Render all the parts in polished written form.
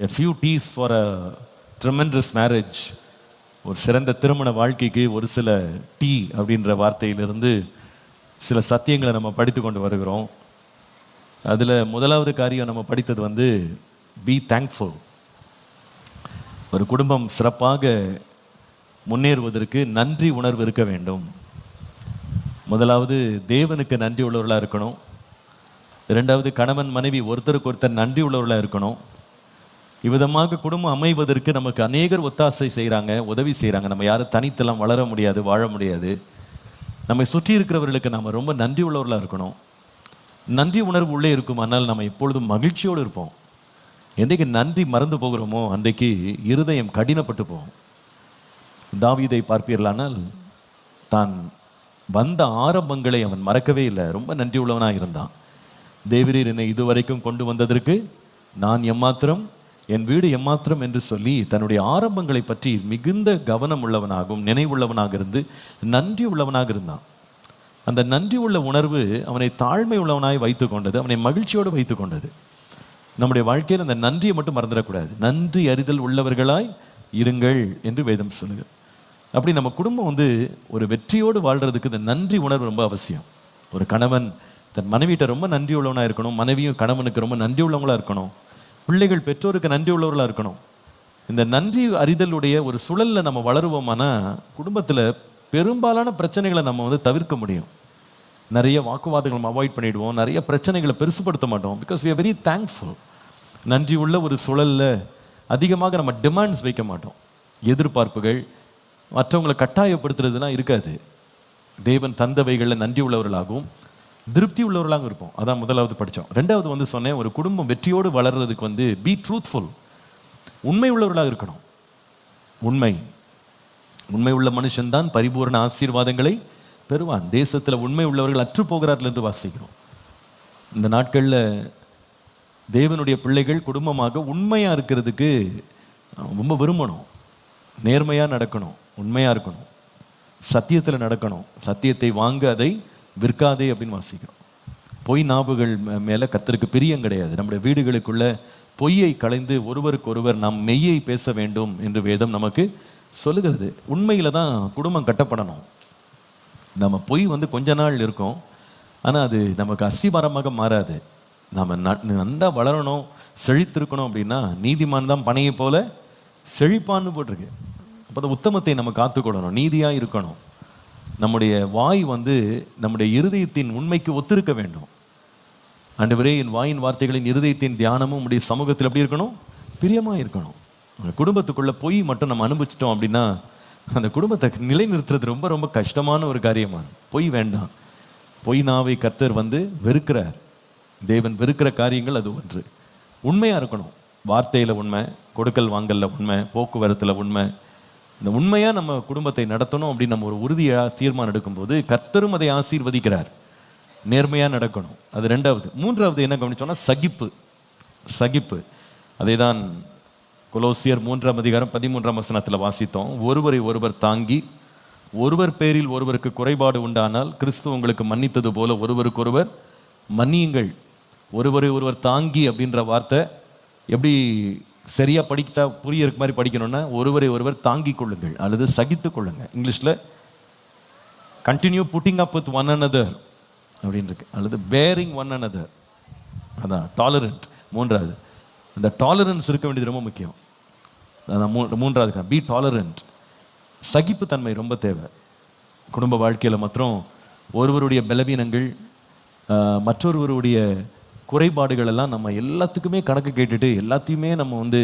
A few teas for a tremendous marriage. ஒரு சிறந்த திருமண வாழ்க்கைக்கு ஒரு சில டீ அப்படின்ற வார்த்தையிலிருந்து சில சத்தியங்களை நம்ம படித்து கொண்டு வருகிறோம். அதில் முதலாவது காரியம் நம்ம படித்தது வந்து பி தேங்க்ஃபுல். ஒரு குடும்பம் சிறப்பாக முன்னேறுவதற்கு நன்றி உணர்வு இருக்க வேண்டும். முதலாவது தேவனுக்கு நன்றி உள்ளவர்களாக இருக்கணும். இரண்டாவது கணவன் மனைவி ஒருத்தருக்கு ஒருத்தர் நன்றி உள்ளவர்களாக இருக்கணும். இவ்விதமாக குடும்பம் அமைவதற்கு நமக்கு அநேகர் ஒத்தாசை செய்கிறாங்க, உதவி செய்கிறாங்க. நம்ம யாரும் தனித்தெல்லாம் வளர முடியாது, வாழ முடியாது. நம்மை சுற்றி இருக்கிறவர்களுக்கு நம்ம ரொம்ப நன்றி உள்ளவர்களாக இருக்கணும். நன்றி உணர்வு உள்ளே இருக்கும், ஆனால் நம்ம எப்பொழுதும் மகிழ்ச்சியோடு இருப்போம். என்றைக்கு நன்றி மறந்து போகிறோமோ அன்றைக்கு இருதயம் கடினப்பட்டு போகும். தாவீதை பார்ப்பீர்களானால் தான் வந்த ஆரம்பங்களை அவன் மறக்கவே இல்லை, ரொம்ப நன்றி உள்ளவனாக இருந்தான். தேவரீர் என்னை இதுவரைக்கும் கொண்டு வந்ததற்கு நான் எம்மாத்திரம், என் வீடு எம்மாத்திரம் என்று சொல்லி தன்னுடைய ஆரம்பங்களை பற்றி மிகுந்த கவனம் உள்ளவனாகவும் நினைவுள்ளவனாக இருந்து நன்றி உள்ளவனாக இருந்தான். அந்த நன்றி உள்ள உணர்வு அவனை தாழ்மை உள்ளவனாய் வைத்து கொண்டது, அவனை மகிழ்ச்சியோடு வைத்து கொண்டது. நம்முடைய வாழ்க்கையில் அந்த நன்றியை மட்டும் மறந்துடக்கூடாது. நன்றி அறிதல் உள்ளவர்களாய் இருங்கள் என்று வேதம் சொல்லுங்கள். அப்படி நம்ம குடும்பம் வந்து ஒரு வெற்றியோடு வாழ்கிறதுக்கு இந்த நன்றி உணர்வு ரொம்ப அவசியம். ஒரு கணவன் தன் மனைவிட்ட ரொம்ப நன்றி உள்ளவனாக இருக்கணும், மனைவியும் கணவனுக்கு ரொம்ப நன்றி உள்ளவங்களாக இருக்கணும், பிள்ளைகள் பெற்றோருக்கு நன்றி உள்ளவர்களாக இருக்கணும். இந்த நன்றி அறிதலுடைய ஒரு சூழலில் நம்ம வளருவோமானா குடும்பத்தில் பெரும்பாலான பிரச்சனைகளை நம்ம வந்து தவிர்க்க முடியும். நிறைய வாக்குவாதங்களை நம்ம அவாய்ட் பண்ணிவிடுவோம், நிறைய பிரச்சனைகளை பெருசுப்படுத்த மாட்டோம். Because we are very thankful. நன்றி உள்ள ஒரு சூழலில் அதிகமாக நம்ம டிமாண்ட்ஸ் வைக்க மாட்டோம். எதிர்பார்ப்புகள், மற்றவங்களை கட்டாயப்படுத்துறதுலாம் இருக்காது. தேவன் தந்தவைகளில் நன்றி உள்ளவர்களாகவும் திருப்தி உள்ளவர்களாக இருப்போம். அதான் முதலாவது படித்தோம். ரெண்டாவது வந்து சொன்னேன், ஒரு குடும்பம் வெற்றியோடு வளர்றதுக்கு வந்து பி ட்ரூத்ஃபுல், உண்மை உள்ளவர்களாக இருக்கணும். உண்மை உள்ள மனுஷன்தான் பரிபூர்ண ஆசீர்வாதங்களை பெறுவான். தேசத்தில் உண்மை உள்ளவர்கள் அற்று போகிறார்கள் என்று வாசிக்கிறோம். இந்த நாட்களில் தேவனுடைய பிள்ளைகள் குடும்பமாக உண்மையாக இருக்கிறதுக்கு ரொம்ப விரும்பணும். நேர்மையாக நடக்கணும், உண்மையாக இருக்கணும், சத்தியத்தில் நடக்கணும். சத்தியத்தை வாங்க அதை விற்காதே அப்படின்னு வாசிக்கிறோம். பொய் நாவுகள் மேலே கர்த்தருக்கு பிரியம் கிடையாது. நம்முடைய வீடுகளுக்குள்ள பொய்யை களைந்து ஒருவருக்கு ஒருவர் நாம் மெய்யை பேச வேண்டும் என்று வேதம் நமக்கு சொல்லுகிறது. உண்மையில் தான் குடும்பம் கட்டப்படணும். நம்ம பொய் வந்து கொஞ்ச நாள் இருக்கும், ஆனால் அது நமக்கு அஸ்திபாரமாக மாறாது. நம்ம நன்றா வளரணும், செழித்திருக்கணும் அப்படின்னா நீதிமான் தான் பனையை போல செழிப்பான்னு போட்டிருக்கு. அப்போ அந்த உத்தமத்தை நம்ம காத்துக்கொள்ளணும், நீதியாக இருக்கணும். நம்முடைய வாய் வந்து நம்முடைய இருதயத்தின் உண்மைக்கு ஒத்திருக்க வேண்டும். ஆண்டவரே, என் வாயின் வார்த்தைகளின் இருதயத்தின் தியானமும் உடைய சமூகத்தில் எப்படி இருக்கணும்? பிரியமாக இருக்கணும். குடும்பத்துக்குள்ள பொய் மட்டும் நம்ம அனுபவிச்சிட்டோம் அப்படின்னா அந்த குடும்பத்தை நிலைநிறுத்துறது ரொம்ப ரொம்ப கஷ்டமான ஒரு காரியமான. பொய் வேண்டாம். பொய் நாவை கர்த்தர் வந்து வெறுக்கிறார். தேவன் வெறுக்கிற காரியங்கள் அது ஒன்று. உண்மையாக இருக்கணும். வார்த்தையில் உண்மை, கொடுக்கல் வாங்கலில் உண்மை, போக்குவரத்தில் உண்மை. இந்த உண்மையாக நம்ம குடும்பத்தை நடத்தணும் அப்படின்னு நம்ம ஒரு உறுதியாக தீர்மானம் எடுக்கும்போது கர்த்தரும் அதை ஆசீர்வதிக்கிறார். நேர்மையாக நடக்கணும். அது ரெண்டாவது. மூன்றாவது என்ன கவனிச்சோன்னா சகிப்பு. அதை தான் கொலோசியர் 3:13 வாசித்தோம். ஒருவரை ஒருவர் தாங்கி, ஒருவர் பேரில் ஒருவருக்கு குறைபாடு உண்டானால் கிறிஸ்து உங்களுக்கு மன்னித்தது போல ஒருவருக்கொருவர் மன்னியுங்கள். ஒருவரை ஒருவர் தாங்கி அப்படின்ற வார்த்தை எப்படி சரியாக படித்தா புரியற மாதிரி படிக்கணும்னா ஒருவரை ஒருவர் தாங்கிக் கொள்ளுங்கள் அல்லது சகித்து கொள்ளுங்கள். இங்கிலீஷில் continue pudding up with one another அப்படின்னு இருக்கு, அல்லது பேரிங் ஒன் அனதர். அதான் டாலரண்ட். மூன்றாவது, இந்த டாலரன்ஸ் இருக்க வேண்டியது ரொம்ப முக்கியம். அதான் மூன்றாவது, பி டாலரண்ட். சகிப்புத்தன்மை ரொம்ப தேவை குடும்ப வாழ்க்கையில். மற்றும் ஒருவருடைய பலவீனங்கள், மற்றொருவருடைய குறைபாடுகள் எல்லாம் நம்ம எல்லாத்துக்குமே கணக்கு கேட்டுட்டு எல்லாத்தையுமே நம்ம வந்து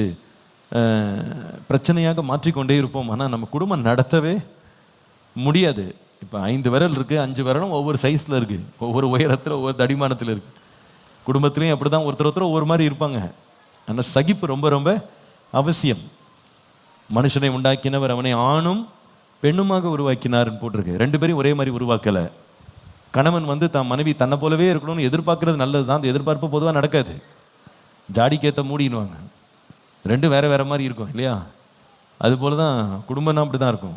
பிரச்சனையாக மாற்றிக்கொண்டே இருப்போம். ஆனால் நம்ம குடும்பம் நடத்தவே முடியாது. இப்போ 5 விரல் இருக்குது, 5 விரலும் ஒவ்வொரு சைஸில் இருக்குது, ஒவ்வொரு உயரத்தில், ஒவ்வொரு தடிமானத்தில் இருக்குது. குடும்பத்துலேயும் அப்படி தான் ஒருத்தர் ஒவ்வொரு மாதிரி இருப்பாங்க. ஆனால் சகிப்பு ரொம்ப ரொம்ப அவசியம். மனுஷனை உண்டாக்கினவர் அவனை ஆணும் பெண்ணுமாக உருவாக்கினார்னு போட்டிருக்கு. 2 பேரையும் ஒரே மாதிரி உருவாக்கலை. கணவன் வந்து தான் மனைவி தன்னை போலவே இருக்கணும்னு எதிர்பார்க்கறது நல்லது தான். அந்த எதிர்பார்ப்பு பொதுவாக நடக்காது. ஜாடிக்கேற்ற மூடினுவாங்க. 2 வேற மாதிரி இருக்கும் இல்லையா? அதுபோல தான் குடும்பம்னா அப்படி தான் இருக்கும்.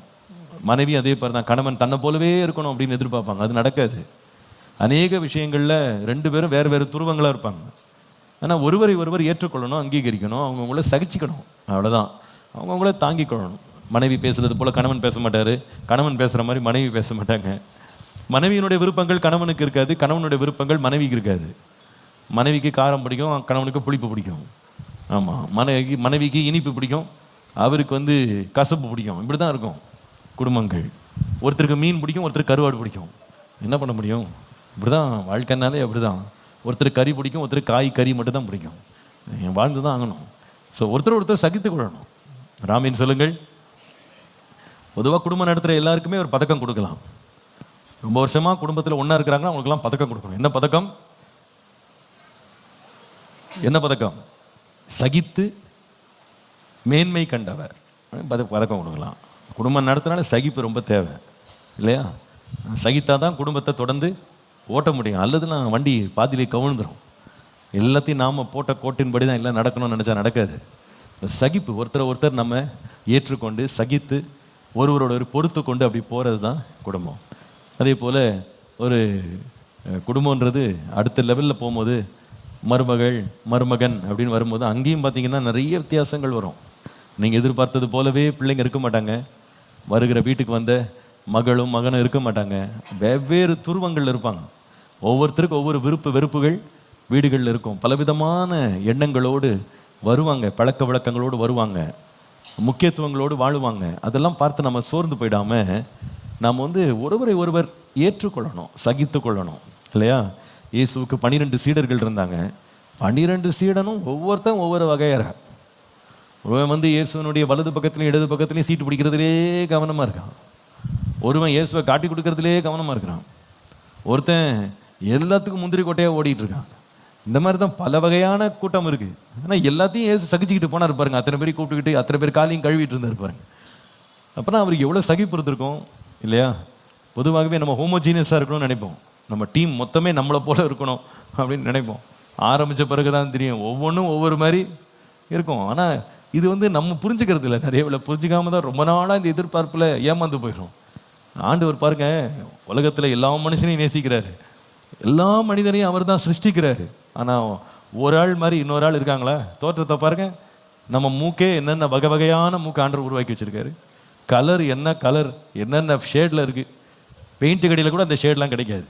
மனைவி அதே மாதிரி தான். கணவன் தன்னை போலவே இருக்கணும் அப்படின்னு எதிர்பார்ப்பாங்க. அது நடக்காது. அநேக விஷயங்களில் 2 பேரும் வேறு துருவங்களாக இருப்பாங்க. ஆனால் ஒருவரை ஒருவர் ஏற்றுக்கொள்ளணும், அங்கீகரிக்கணும், அவங்கவுங்கள சகிச்சுக்கணும், அவ்வளோதான். அவங்கவுங்கள தாங்கிக்கொள்ளணும். மனைவி பேசுகிறது போல் கணவன் பேச மாட்டார், கணவன் பேசுகிற மாதிரி மனைவி பேச மாட்டாங்க. மனைவியினுடைய விருப்பங்கள் கணவனுக்கு இருக்காது, கணவனுடைய விருப்பங்கள் மனைவிக்கு இருக்காது. மனைவிக்கு காரம் பிடிக்கும், கணவனுக்கு புளிப்பு பிடிக்கும். ஆமாம், மனைவிக்கு இனிப்பு பிடிக்கும், அவருக்கு கசப்பு பிடிக்கும். இப்படி தான் இருக்கும் குடும்பங்கள். ஒருத்தருக்கு மீன் பிடிக்கும், ஒருத்தருக்கு கருவாடு பிடிக்கும். என்ன பண்ண முடியும்? இப்படி தான் வாழ்க்கைனாலே. அப்படி தான். ஒருத்தருக்கு கறி பிடிக்கும், ஒருத்தருக்கு கறி மட்டும் தான் பிடிக்கும். வாழ்ந்து தான் ஆகணும். ஸோ ஒருத்தர் சகித்து கொள்ளணும். ராமின் சொல்லுங்கள். பொதுவாக குடும்பம் நடத்துகிற எல்லாருக்குமே ஒரு பதக்கம் கொடுக்கலாம். ரொம்ப வருஷமாக குடும்பத்தில் ஒன்றா இருக்கிறாங்கன்னா அவங்களுக்குலாம் பதக்கம் கொடுக்கணும். என்ன பதக்கம்? என்ன பதக்கம்? சகித்து மேன்மை கண்டவர் பதக்கம் கொடுக்கலாம். குடும்பம் நடத்தினால சகிப்பு ரொம்ப தேவை இல்லையா? சகித்தா தான் குடும்பத்தை தொடர்ந்து ஓட்ட முடியும். அல்லதுலாம் வண்டி பாதியிலே கவிழ்ந்துடும். எல்லாத்தையும் நாம் போட்ட கோட்டின்படி தான் எல்லாம் நடக்கணும்னு நினச்சா நடக்காது. இந்த சகிப்பு, ஒருத்தர் நம்ம ஏற்றுக்கொண்டு சகித்து ஒருவரோட ஒரு பொறுத்து கொண்டு அப்படி போகிறது தான் குடும்பம். அதே போல் ஒரு குடும்பன்றது அடுத்த லெவலில் போகும்போது மருமகன் அப்படின்னு வரும்போது அங்கேயும் பார்த்தீங்கன்னா நிறைய வித்தியாசங்கள் வரும். நீங்கள் எதிர்பார்த்தது போலவே பிள்ளைங்க இருக்க மாட்டாங்க. வருகிற வீட்டுக்கு வந்த மகனும் இருக்க மாட்டாங்க. வெவ்வேறு துருவங்கள் இருப்பாங்க. ஒவ்வொருத்தருக்கும் ஒவ்வொரு வெறுப்புகள் வீடுகளில் இருக்கும். பலவிதமான எண்ணங்களோடு வருவாங்க, பழக்க வழக்கங்களோடு வருவாங்க, முக்கியத்துவங்களோடு வாழுவாங்க. அதெல்லாம் பார்த்து நம்ம சோர்ந்து போயிடாமல் நாம் ஒருவரை ஒருவர் ஏற்றுக்கொள்ளணும், சகித்து கொள்ளணும் இல்லையா? இயேசுவுக்கு 12 சீடர்கள் இருந்தாங்க. 12 சீடனும் ஒவ்வொருத்தரும் ஒவ்வொரு வகையார. ஒருவன் இயேசுவனுடைய வலது பக்கத்துலையும் இடது பக்கத்துலையும் சீட்டு பிடிக்கிறதுலே கவனமாக இருக்கான். ஒருவன் இயேசுவை காட்டி கொடுக்கறதுலே கவனமாக இருக்கிறான். ஒருத்தன் எல்லாத்துக்கும் முந்திரி கொட்டையாக ஓடிட்டு இருக்கான். இந்த மாதிரி தான் பல வகையான கூட்டம் இருக்குது. ஆனால் எல்லாத்தையும் இயேசு சகிச்சுக்கிட்டு போனார் பாருங்க. அத்தனை பேரையும் கூப்பிட்டுக்கிட்டு அத்தனை பேர் காலையும் கழுவிட்டு இருந்தார் பாருங்க. அப்புறம் அவருக்கு எவ்வளோ சகிப்பு இருந்திருக்கும் இல்லையா? பொதுவாகவே நம்ம ஹோமோஜீனியஸாக இருக்கணும்னு நினைப்போம். நம்ம டீம் மொத்தமே நம்மளை போல இருக்கணும் அப்படின்னு நினைப்போம். ஆரம்பித்த பிறகு தான் தெரியும் ஒவ்வொன்றும் ஒவ்வொரு மாதிரி இருக்கும். ஆனால் இது நம்ம புரிஞ்சுக்கிறது இல்லை. நிறைய வேலை புரிஞ்சுக்காம தான் ரொம்ப நாளாக இந்த எதிர்பார்ப்பில் ஏமாந்து போயிடும். ஆண்டவர் பாருங்க, உலகத்தில் எல்லா மனுஷனையும் நேசிக்கிறாரு, எல்லா மனிதனையும் அவர் தான் சிருஷ்டிக்கிறாரு. ஆனால் ஒரு ஆள் மாதிரி இன்னொரு ஆள் இருக்காங்களா? தோற்றத்தை பாருங்க. நம்ம மூக்கே என்னென்ன வகையான மூக்கு ஆண்டவர் உருவாக்கி வச்சிருக்காரு. கலர் என்னென்ன ஷேடில் இருக்குது. பெயிண்ட் கடையில் கூட அந்த ஷேட்லாம் கிடைக்காது.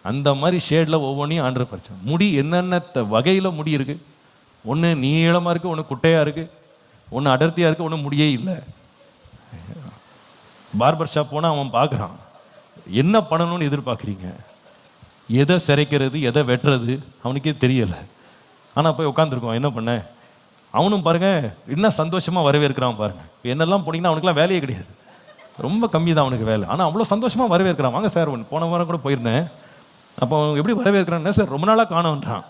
அந்த மாதிரி ஷேடில் ஒவ்வொன்றையும் ஆண்டவர் பறிச்சேன். முடி என்னென்ன வகையில் முடி இருக்குது. ஒன்று நீளமாக இருக்குது, ஒன்று குட்டையாக இருக்குது, ஒன்று அடர்த்தியாக இருக்குது, ஒன்று முடியே இல்லை. பார்பர் ஷாப் போனால் அவன் பார்க்குறான், என்ன பண்ணணும்னு எதிர்பார்க்குறீங்க, எதை சிரைக்கிறது எதை வெட்டுறது அவனுக்கே தெரியலை. ஆனால் போய் உட்காந்துருக்கோம், என்ன பண்ண அவனும் பாருங்க என்ன சந்தோஷமாக வரவேற்கிறான் பாருங்க. இப்போ என்னெல்லாம் போனீங்கன்னா அவனுக்குலாம் வேலையே கிடையாது, ரொம்ப கம்மி தான் அவனுக்கு வேலை. ஆனால் அவ்வளோ சந்தோஷமாக வரவேற்கிறான். வாங்க சார், போன வாரம் கூட போயிருந்தேன். அப்போ அவன் எப்படி வரவேற்கிறான் சார், ரொம்ப நாளாக காணோன்றான்.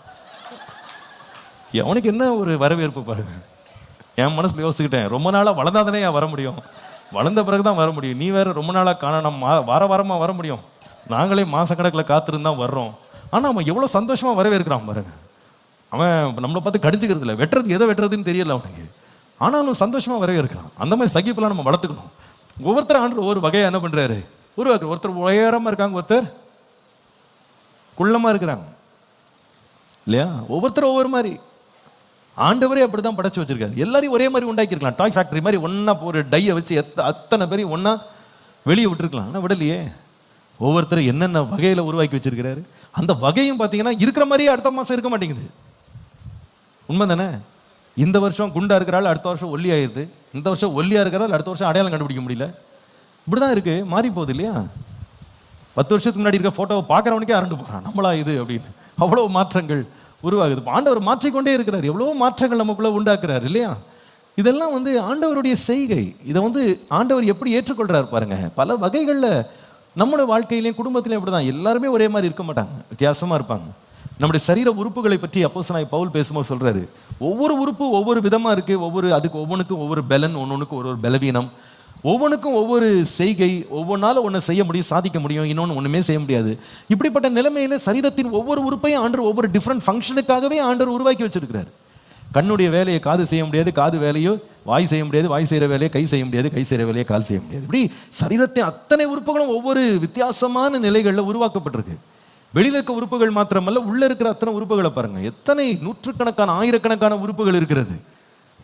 அவனுக்கு என்ன ஒரு வரவேற்பு பாருங்க. என் மனசில் யோசிச்சுக்கிட்டேன், ரொம்ப நாளாக வளர்ந்தாதானே வர முடியும், வளர்ந்த பிறகு தான் வர முடியும். நீ வேறு ரொம்ப நாளாக காணோம், வாரமாக வர முடியும். நாங்களே மாதக்கணக்கில் காத்திருந்தான் வர்றோம். ஆனால் அவன் எவ்வளோ சந்தோஷமாக வரவேற்கிறான் பாருங்க. அவன் நம்மளை பார்த்து கடிஞ்சிக்கிறது இல்லை, வெட்டுறது எதை வெட்டுறதுன்னு தெரியல அவனுக்கு. ஆனாலும் சந்தோஷமாக வரவேற்கிறான். அந்த மாதிரி சகிப்பெல்லாம் நம்ம வளர்த்துக்கணும். ஒவ்வொருத்தர் ஆண்டு ஒவ்வொரு வகையை என்ன பண்ணுறாரு, ஒருத்தர் உயரமாக இருக்காங்க, ஒருத்தர் குள்ளமாக இருக்கிறாங்க இல்லையா? ஒவ்வொருத்தரும் ஒவ்வொரு மாதிரி. ஆண்டவரே அப்படி தான் படைச்சு வச்சிருக்காரு. எல்லாரையும் ஒரே மாதிரி உண்டாக்கியிருக்கலாம். டாய் ஃபேக்டரி மாதிரி ஒன்றா ஒரு டையை வச்சு அத்தனை பேரையும் ஒன்றா வெளியே விட்டுருக்கலாம். ஆனால் விடலையே. ஒவ்வொருத்தரும் என்னென்ன வகையில் உருவாக்கி வச்சிருக்கிறாரு. அந்த வகையும் பார்த்தீங்கன்னா இருக்கிற மாதிரியே அடுத்த மாதம் இருக்க மாட்டேங்குது. உண்மை தானே? இந்த வருஷம் குண்டா இருக்கிறாள், அடுத்த வருஷம் ஒல்லி ஆயிடுது. இந்த வருஷம் ஒல்லியாக இருக்கிறாள், அடுத்த வருஷம் அடையாளம் கண்டுபிடிக்க முடியல. இப்படி தான் இருக்குது, மாறி போகுது இல்லையா? 10 வருஷத்துக்கு முன்னாடி இருக்க ஃபோட்டோவை பார்க்குறவனுக்கே அரண்டு போகிறான், நம்மளா இது அப்படின்னு. அவ்வளோ மாற்றங்கள் உருவாகுது. ஆண்டவர் மாற்றிக்கொண்டே இருக்கிறார், எவ்வளோ மாற்றங்கள் நமக்குள்ளே உண்டாக்குறாரு இல்லையா? இதெல்லாம் ஆண்டவருடைய செய்கை. இதை ஆண்டவர் எப்படி ஏற்றுக்கொள்கிறார் பாருங்க. பல வகைகளில் நம்முடைய வாழ்க்கையிலையும் குடும்பத்திலையும் இப்படி தான். எல்லாருமே ஒரே மாதிரி இருக்க மாட்டாங்க, வித்தியாசமாக இருப்பாங்க. நம்முடைய சரீர உறுப்புகளை பற்றி அப்போஸ்தலனாகிய பவுல் பேசும்போது சொல்கிறாரு, ஒவ்வொரு உறுப்பு ஒவ்வொரு விதமாக இருக்குது. அதுக்கு ஒவ்வொன்றுக்கும் ஒவ்வொரு பலன், ஒவ்வொன்றுக்கும் ஒரு பலவீனம், ஒவ்வொன்றுக்கும் ஒவ்வொரு செய்கை, ஒவ்வொன்றால் ஒன்று செய்ய முடியும், சாதிக்க முடியும், இன்னொன்று ஒன்றுமே செய்ய முடியாது. இப்படிப்பட்ட நிலைமையில் சரீரத்தின் ஒவ்வொரு உறுப்பையும் ஆண்டவர் ஒவ்வொரு டிஃப்ரெண்ட் ஃபங்க்ஷனுக்காகவே ஆண்டவர் உருவாக்கி வச்சிருக்கிறார். கண்ணுடைய வேலையை காது செய்ய முடியாது, காது வேலையோ வாய் செய்ய முடியாது, வாய் செய்கிற வேலையை கை செய்ய முடியாது, கை செய்கிற வேலையை கால் செய்ய முடியாது. இப்படி சரீரத்தின் அத்தனை உறுப்புகளும் ஒவ்வொரு வித்தியாசமான நிலைகளில் உருவாக்கப்பட்டிருக்கு. வெளியில இருக்க உறுப்புகள் மாத்திரமல்ல, உள்ள இருக்கிற அத்தனை உறுப்புகளை பாருங்க. எத்தனை நூற்றுக்கணக்கான ஆயிரக்கணக்கான உறுப்புகள் இருக்கிறது.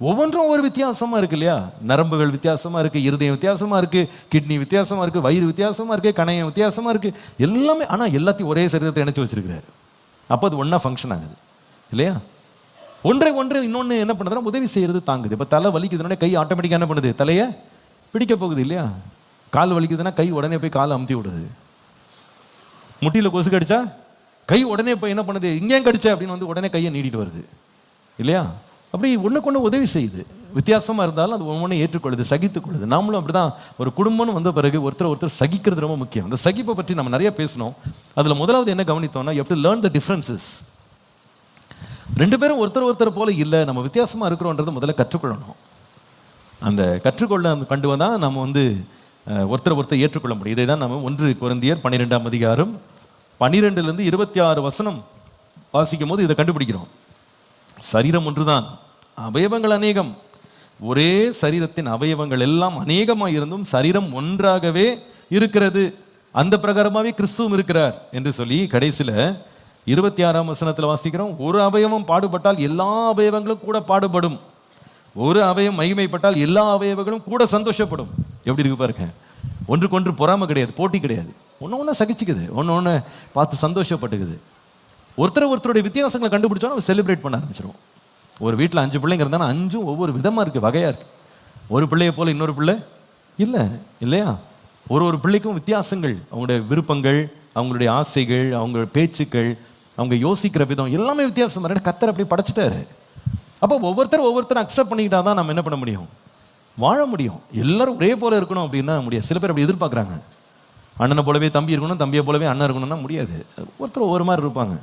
ஒவ்வொன்றும் ஒவ்வொரு வித்தியாசமா இருக்கு இல்லையா? நரம்புகள் வித்தியாசமா இருக்கு, இருதயம் வித்தியாசமா இருக்கு, கிட்னி வித்தியாசமா இருக்கு, வயிறு வித்தியாசமா இருக்கு, கணையம் வித்தியாசமா இருக்கு, எல்லாமே. ஆனா எல்லாத்தையும் ஒரே சரீரத்தை இணைச்சு வச்சிருக்கிறாரு. அப்போ அது ஒண்ணா ஃபங்க்ஷன் ஆகுது இல்லையா? ஒன்றை இன்னொன்று என்ன பண்ணுதுன்னா உதவி செய்யறது, தாங்குது. இப்போ தலை வலிக்குதுன்னா கை ஆட்டோமேட்டிக்காக என்ன பண்ணுது? தலையை பிடிக்க போகுது இல்லையா? கால் வலிக்குதுன்னா கை உடனே போய் காலை அமுத்தி விடுது. முட்டியில் கொசு கடிச்சா கை உடனே போய் என்ன பண்ணுது? இங்கேயும் கடிச்சா அப்படின்னு வந்து உடனே கையை நீட்டிட்டு வருது இல்லையா? அப்படி ஒன்றுக்கு ஒன்று உதவி செய்யுது. வித்தியாசமாக இருந்தாலும் அது ஒவ்வொன்றும் ஏற்றுக்கொள்ளுது, சகித்துக்கொள்ளுது. நாமளும் அப்படிதான். ஒரு குடும்பம்னு வந்த பிறகு ஒருத்தர் சகிக்கிறது ரொம்ப முக்கியம். அந்த சகிப்பை பற்றி நம்ம நிறைய பேசணும். அதில் முதலாவது என்ன கவனித்தோம்னா, you have to learn the differences. ரெண்டு பேரும் ஒருத்தர் போல இல்லை, நம்ம வித்தியாசமாக இருக்கிறோன்றது முதல்ல கற்றுக்கொள்ளணும். அந்த கற்றுக்கொள்ள கண்டு வந்தால் நம்ம வந்து ஒருத்தர் ஏற்றுக்கொள்ள முடியும். இதை தான் நம்ம 1 கொரிந்தியர் 12ஆம் அதிகாரம் 12லேருந்து 26 வசனம் வாசிக்கும் போது இதை கண்டுபிடிக்கிறோம். சரீரம் ஒன்றுதான், அவயவங்கள் அநேகம். ஒரே சரீரத்தின் அவயவங்கள் எல்லாம் அநேகமாக இருந்தும் சரீரம் ஒன்றாகவே இருக்கிறது. அந்த பிரகாரமாகவே கிறிஸ்துவும் இருக்கிறார் என்று சொல்லி கடைசியில் 26ஆம் வசனத்தில் வாசிக்கிறோம். ஒரு அவயவம் பாடுபட்டால் எல்லா அவயவங்களும் கூட பாடுபடும். ஒரு அவயவம் மகிமைப்பட்டால் எல்லா அவயவங்களும் கூட சந்தோஷப்படும். எப்படி இருக்கு பாருங்க. ஒன்றுக்கொன்று பொறாமை கிடையாது, போட்டி கிடையாது. ஒன்று சகிச்சுக்குது, ஒன்று பார்த்து சந்தோஷப்பட்டுக்குது. ஒருத்தருடைய வித்தியாசங்களை கண்டுபிடிச்சோன்னா நம்ம செலிப்ரேட் பண்ண ஆரம்பிச்சிடும். ஒரு வீட்டில் 5 பிள்ளைங்க இருந்தாலும் 5ம் ஒவ்வொரு விதமாக இருக்குது, வகையாக இருக்குது. ஒரு பிள்ளையை போல இன்னொரு பிள்ளை இல்லை இல்லையா? ஒரு பிள்ளைக்கும் வித்தியாசங்கள், அவங்களுடைய விருப்பங்கள், அவங்களுடைய ஆசைகள், அவங்க பேச்சுக்கள், அவங்க யோசிக்கிற விதம் எல்லாமே வித்தியாசம். கர்த்தர் அப்படி படைச்சிட்டாரு. அப்போ ஒவ்வொருத்தரும் அக்செப்ட் பண்ணிக்கிட்டா தான் நம்ம என்ன பண்ண முடியும்? வாழ முடியும். எல்லாரும் ஒரே போல இருக்கணும் அப்படின்னா முடியாது. சில பேர் அப்படி எதிர்பார்க்குறாங்க. அண்ணனை போலவே தம்பி இருக்கணும், தம்பியை போலவே அண்ணன் இருக்கணும்னா முடியாது. ஒருத்தர் ஒவ்வொரு மாதிரி இருப்பாங்க.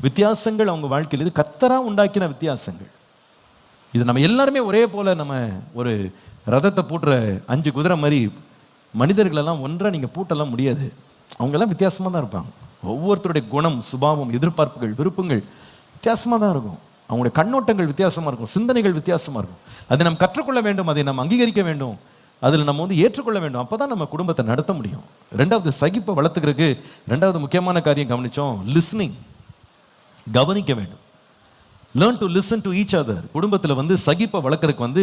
வித்தியாசங்கள் அவங்க வாழ்க்கையில், இது கர்த்தராக உண்டாக்கின வித்தியாசங்கள். இது நம்ம எல்லாருமே ஒரே போல, நம்ம ஒரு ரதத்தை பூட்டுற 5 குதிரை மாதிரி மனிதர்களெல்லாம் ஒன்றாக நீங்கள் பூட்டெல்லாம் முடியாது. அவங்கெல்லாம் வித்தியாசமாக தான் இருப்பாங்க. ஒவ்வொருத்தருடைய குணம், சுபாவம், எதிர்பார்ப்புகள், விருப்பங்கள் வித்தியாசமாக தான் இருக்கும். அவங்களுடைய கண்ணோட்டங்கள் வித்தியாசமாக இருக்கும், சிந்தனைகள் வித்தியாசமாக இருக்கும். அதை நம்ம கற்றுக்கொள்ள வேண்டும், அதை நம்ம அங்கீகரிக்க வேண்டும், அதில் நம்ம வந்து ஏற்றுக்கொள்ள வேண்டும். அப்போ தான் நம்ம குடும்பத்தை நடத்த முடியும். 2வது சகிப்பை வளர்த்துக்கிறதுக்கு 2வது முக்கியமான காரியம் கவனித்தோம், லிஸ்னிங். கவனிக்க வேண்டும். Learn to listen to each other. குடும்பத்தில் வந்து சகிப்பை வளர்க்கறதுக்கு வந்து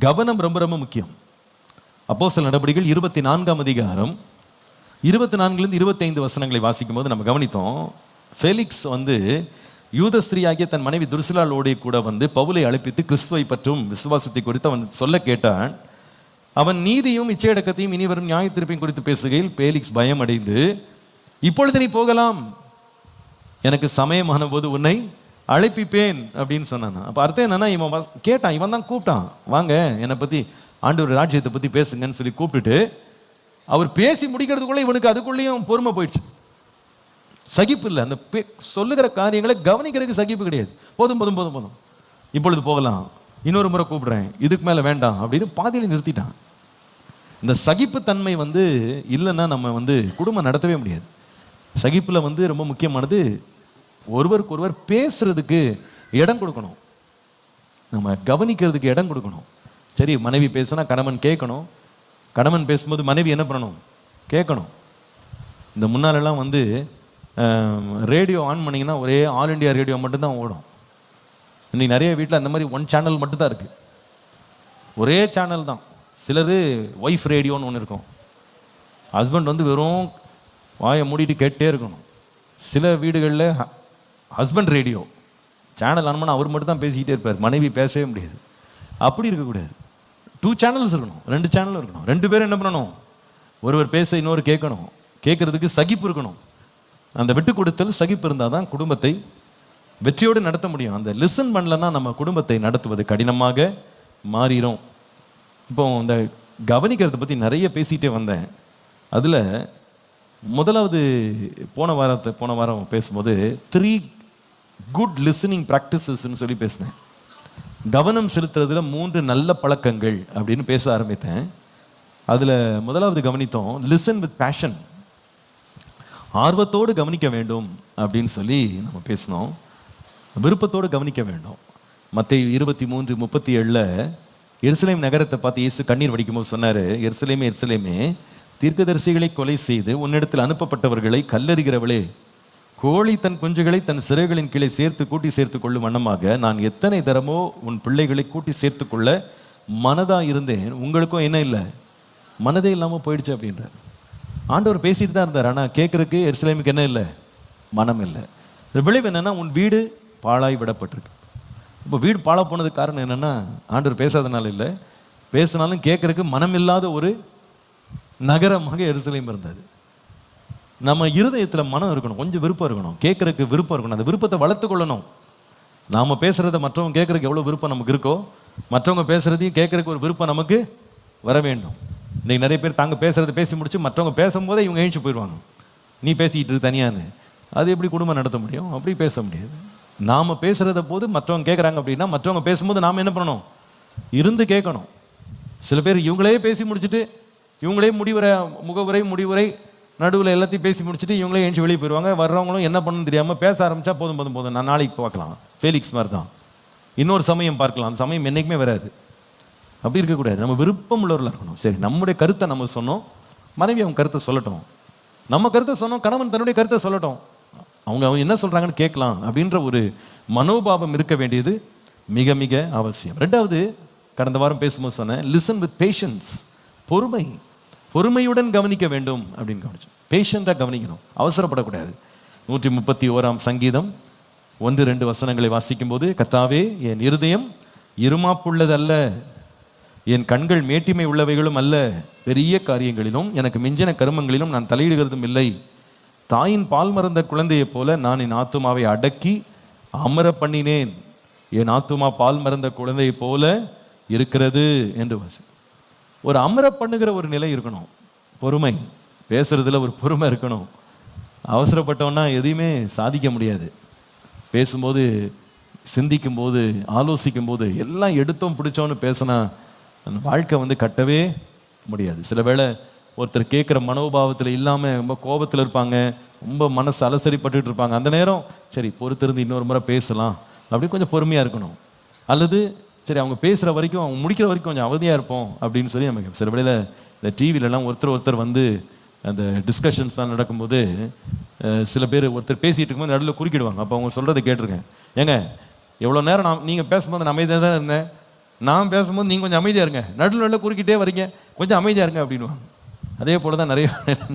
கவனம் ரொம்ப ரொம்ப முக்கியம். அப்போஸ்தலர் நடபடிகள் 24ஆம் அதிகாரம் 24லேருந்து 25 வசனங்களை வாசிக்கும் போது நம்ம கவனித்தோம். ஃபெலிக்ஸ் வந்து யூத ஸ்திரீயாகிய தன் மனைவி துர்சிலாளோடு கூட வந்து பவுலை அழைப்பித்து கிறிஸ்துவை பற்றும் விசுவாசத்தை குறித்து அவன் சொல்ல கேட்டான். அவன் நீதியும் இச்சையடக்கத்தையும் இனி வரும் நியாய தீர்ப்பையும் குறித்து பேசுகையில் ஃபெலிக்ஸ் பயம் அடைந்து, இப்பொழுது நீ போகலாம், எனக்கு சமயமான போது உன்னை அழைப்பிப்பேன் அப்படின்னு சொன்னான். அப்போ அர்த்தம் என்னன்னா, இவன் கேட்டான், இவன் தான் கூப்பிட்டான், வாங்க என்னை பற்றி ஆண்டவர் ராஜ்யத்தை பற்றி பேசுங்கன்னு சொல்லி கூப்பிட்டுட்டு அவர் பேசி முடிக்கிறதுக்குள்ளே இவனுக்கு அதுக்குள்ளேயும் பொறுமை போயிடுச்சு. சகிப்பு இல்லை. அந்த சொல்லுகிற காரியங்களை கவனிக்கிறதுக்கு சகிப்பு கிடையாது. போதும் போதும் போதும் போதும், இப்பொழுது போகலாம், இன்னொரு முறை கூப்பிடுறேன், இதுக்கு மேலே வேண்டாம் அப்படின்னு பாதியில் நிறுத்திட்டான். இந்த சகிப்புத்தன்மை வந்து இல்லைன்னா நம்ம வந்து குடும்பம் நடத்தவே முடியாது. சகிப்பில் வந்து ரொம்ப முக்கியமானது ஒருவருக்கு ஒருவர் பேசுறதுக்கு இடம் கொடுக்கணும், நம்ம கவனிக்கிறதுக்கு இடம் கொடுக்கணும். சரி, மனைவி பேசுனா கணவன் கேட்கணும், கணவன் பேசும்போது மனைவி என்ன பண்ணணும்? கேட்கணும். இந்த முன்னாலெல்லாம் வந்து ரேடியோ ஆன் பண்ணிங்கன்னா ஒரே ஆல் இண்டியா ரேடியோ மட்டும்தான் ஓடும். இன்னைக்கு நிறைய வீட்டில் அந்த மாதிரி 1 சேனல் மட்டும்தான் இருக்குது, ஒரே சேனல் தான். சிலர் ஒய்ஃப் ரேடியோன்னு ஒன்று இருக்கும், ஹஸ்பண்ட் வந்து வெறும் வாயை மூடிட்டு கேட்டே இருக்கணும். சில வீடுகளில் ஹஸ்பண்ட் ரேடியோ சேனல் ஆன் பண்ணால் அவர் மட்டும் தான் பேசிக்கிட்டே இருப்பார், மனைவி பேசவே முடியாது. அப்படி இருக்கக்கூடாது. 2 சேனல்ஸ் இருக்கணும், 2 சேனல் இருக்கணும். 2 பேரும் என்ன பண்ணணும்? ஒருவர் பேச இன்னொரு கேட்கணும். கேட்கறதுக்கு சகிப்பு இருக்கணும். அந்த விட்டு கொடுத்தல் சகிப்பு இருந்தால் தான் குடும்பத்தை வெற்றியோடு நடத்த முடியும். அந்த லிசன் பண்ணலன்னா நம்ம குடும்பத்தை நடத்துவது கடினமாக மாறிடும். இப்போ இந்த கவனிக்கிறத பற்றி நிறைய பேசிகிட்டே வந்தேன். அதில் முதலாவது போன வாரம் பேசும்போது 3 குட் லிசனிங் ப்ராக்டிசஸ்ன்னு சொல்லி பேசினேன். கவனம் செலுத்துறதுல 3 நல்ல பழக்கங்கள் அப்படின்னு பேச ஆரம்பித்தேன். அதில் முதலாவது கவனித்தோம், லிசன் வித் பேஷன். ஆர்வத்தோடு கவனிக்க வேண்டும் அப்படின்னு சொல்லி நம்ம பேசினோம். விருப்பத்தோடு கவனிக்க வேண்டும். மத்தேயு 23:37 எருசலேம் நகரத்தை பார்த்து இயேசு கண்ணீர் வடிக்கும்போது சொன்னார், எருசலேமே எருசலேமே, தீர்க்கதரிசிகளை கொலை செய்து உன்னிடத்தில் அனுப்பப்பட்டவர்களை கல்லறிகிறவளே, கோழி தன் குஞ்சுகளை தன் சிறைகளின் கீழே கூட்டி சேர்த்து கொள்ளும் வண்ணமாக நான் எத்தனை தரமோ உன் பிள்ளைகளை கூட்டி சேர்த்து கொள்ள மனதா இருந்தேன், உங்களுக்கும் என்ன இல்லை, மனதே இல்லாமல் போயிடுச்சு அப்படின்றார். ஆண்டவர் பேசிட்டு தான் இருந்தார், ஆனால் கேட்கறதுக்கு எருசலேமுக்கு என்ன இல்லை, மனம் இல்லை. விளைவு என்னன்னா, உன் வீடு பாழாய் விடப்பட்டிருக்கு. இப்போ வீடு பாழா போனதுக்கு காரணம் என்னன்னா, ஆண்டவர் பேசாதனால இல்லை, பேசினாலும் கேட்கறதுக்கு மனம் இல்லாத ஒரு நகரமாக எருசலேம் இருந்தது. நம்ம இருதயத்தில் மனம் இருக்கணும், கொஞ்சம் விருப்பம் இருக்கணும், கேட்கறதுக்கு விருப்பம் இருக்கணும், அந்த விருப்பத்தை வளர்த்து கொள்ளணும். நாம் பேசுகிறத மற்றவங்க கேட்கறதுக்கு எவ்வளோ விருப்பம் நமக்கு இருக்கோ, மற்றவங்க பேசுகிறதையும் கேட்கறதுக்கு ஒரு விருப்பம் நமக்கு வர வேண்டும். இன்றைக்கி நிறைய பேர் தாங்க பேசுகிறத பேசி முடிச்சு மற்றவங்க பேசும்போதே இவங்க எழுந்து போயிடுவாங்க, நீ பேசிக்கிட்டு இரு தனியான்னு. அது எப்படி குடும்பம் நடத்த முடியும்? அப்படி பேச முடியாது. நாம் பேசுகிறத போது மற்றவங்க கேட்குறாங்க அப்படின்னா, மற்றவங்க பேசும்போது நாம் என்ன பண்ணணும், இருந்து கேட்கணும். சில பேர் இவங்களே பேசி முடிச்சுட்டு, இவங்களே முடிவுரை நடுவில் எல்லாத்தையும் பேசி முடிச்சுட்டு இவங்களே எழுந்து வெளியே போயிடுவாங்க. வர்றவங்களும் என்ன பண்ணணும்னு தெரியாமல் பேச ஆரம்பித்தா போதும் நான் நாளைக்கு பார்க்கலாம், ஃபேலிக்ஸ் மாதிரி தான், இன்னொரு சமயம் பார்க்கலாம், அந்த சமயம் என்றைக்குமே வராது. அப்படி இருக்கக்கூடாது. நம்ம விருப்பம் உள்ளவர்களாக இருக்கணும். சரி, நம்முடைய கருத்தை நம்ம சொன்னோம், மனைவி அவங்க கருத்தை சொல்லட்டும், நம்ம கருத்தை சொன்னோம், கணவன் தன்னுடைய கருத்தை சொல்லட்டும், அவங்க என்ன சொல்கிறாங்கன்னு கேட்கலாம் அப்படின்ற ஒரு மனோபாவம் இருக்க வேண்டியது மிக மிக அவசியம். ரெண்டாவது, கடந்த வாரம் பேசும்போது சொன்னேன், லிசன் வித் பேஷன்ஸ், பொறுமையுடன் கவனிக்க வேண்டும் அப்படின்னு கவனிச்சோம். பேஷண்டாக கவனிக்கணும், அவசரப்படக்கூடாது. 131 சங்கீதம் 1-2 வசனங்களை வாசிக்கும் போது, கர்த்தாவே என் இருதயம் இருமாப்புள்ளது அல்ல, என் கண்கள் மேட்டிமை உள்ளவைகளும் அல்ல, பெரிய காரியங்களிலும் எனக்கு மிஞ்சின கருமங்களிலும் நான் தலையிடுகிறதும் இல்லை. தாயின் பால் மறந்த குழந்தையைப் போல நான் என் ஆத்துமாவை அடக்கி அமர பண்ணினேன், என் ஆத்துமா பால் மறந்த குழந்தையைப் போல இருக்கிறது என்று வாசி. ஒரு அமர பண்ணுகிற ஒரு நிலை இருக்கணும், பொறுமை, பேசுறதுல ஒரு பொறுமை இருக்கணும். அவசரப்பட்டோன்னா எதையுமே சாதிக்க முடியாது. பேசும்போது, சிந்திக்கும் போது, ஆலோசிக்கும் போது எல்லாம் எடுத்தோம் பிடிச்சோன்னு பேசினா அந்த வாழ்க்கை கட்டவே முடியாது. சில வேளை ஒருத்தர் கேட்குற மனோபாவத்தில் இல்லாமல் ரொம்ப கோபத்தில் இருப்பாங்க, ரொம்ப மனசு அலசரிப்பட்டு இருப்பாங்க. அந்த நேரம் சரி பொறுத்திருந்து இன்னொரு முறை பேசலாம் அப்படி கொஞ்சம் பொறுமையாக இருக்கணும். அல்லது சரி அவங்க பேசுகிற வரைக்கும், அவங்க முடிக்கிற வரைக்கும் கொஞ்சம் அவதியாக இருப்போம் அப்படின்னு சொல்லி நமக்கு சில வேளையில் இந்த டிவிலெலாம் ஒருத்தர் அந்த டிஸ்கஷன்ஸ் தான் நடக்கும்போது சில பேர் ஒருத்தர் பேசிகிட்டு இருக்கும்போது நடுவில் குறுக்கிடுவாங்க. அப்போ அவங்க சொல்கிறத கேட்டிருக்கேன், ஏங்க எவ்வளோ நேரம் நீங்கள் பேசும்போது நான் அமைதியாக தான் இருந்தேன், நான் பேசும்போது நீங்கள் கொஞ்சம் அமைதியாக இருங்க, நடுவில் குறுக்கிட்டே வரீங்க, கொஞ்சம் அமைதியாக இருங்க அப்படின்வாங்க. அதே போல் தான் நிறைய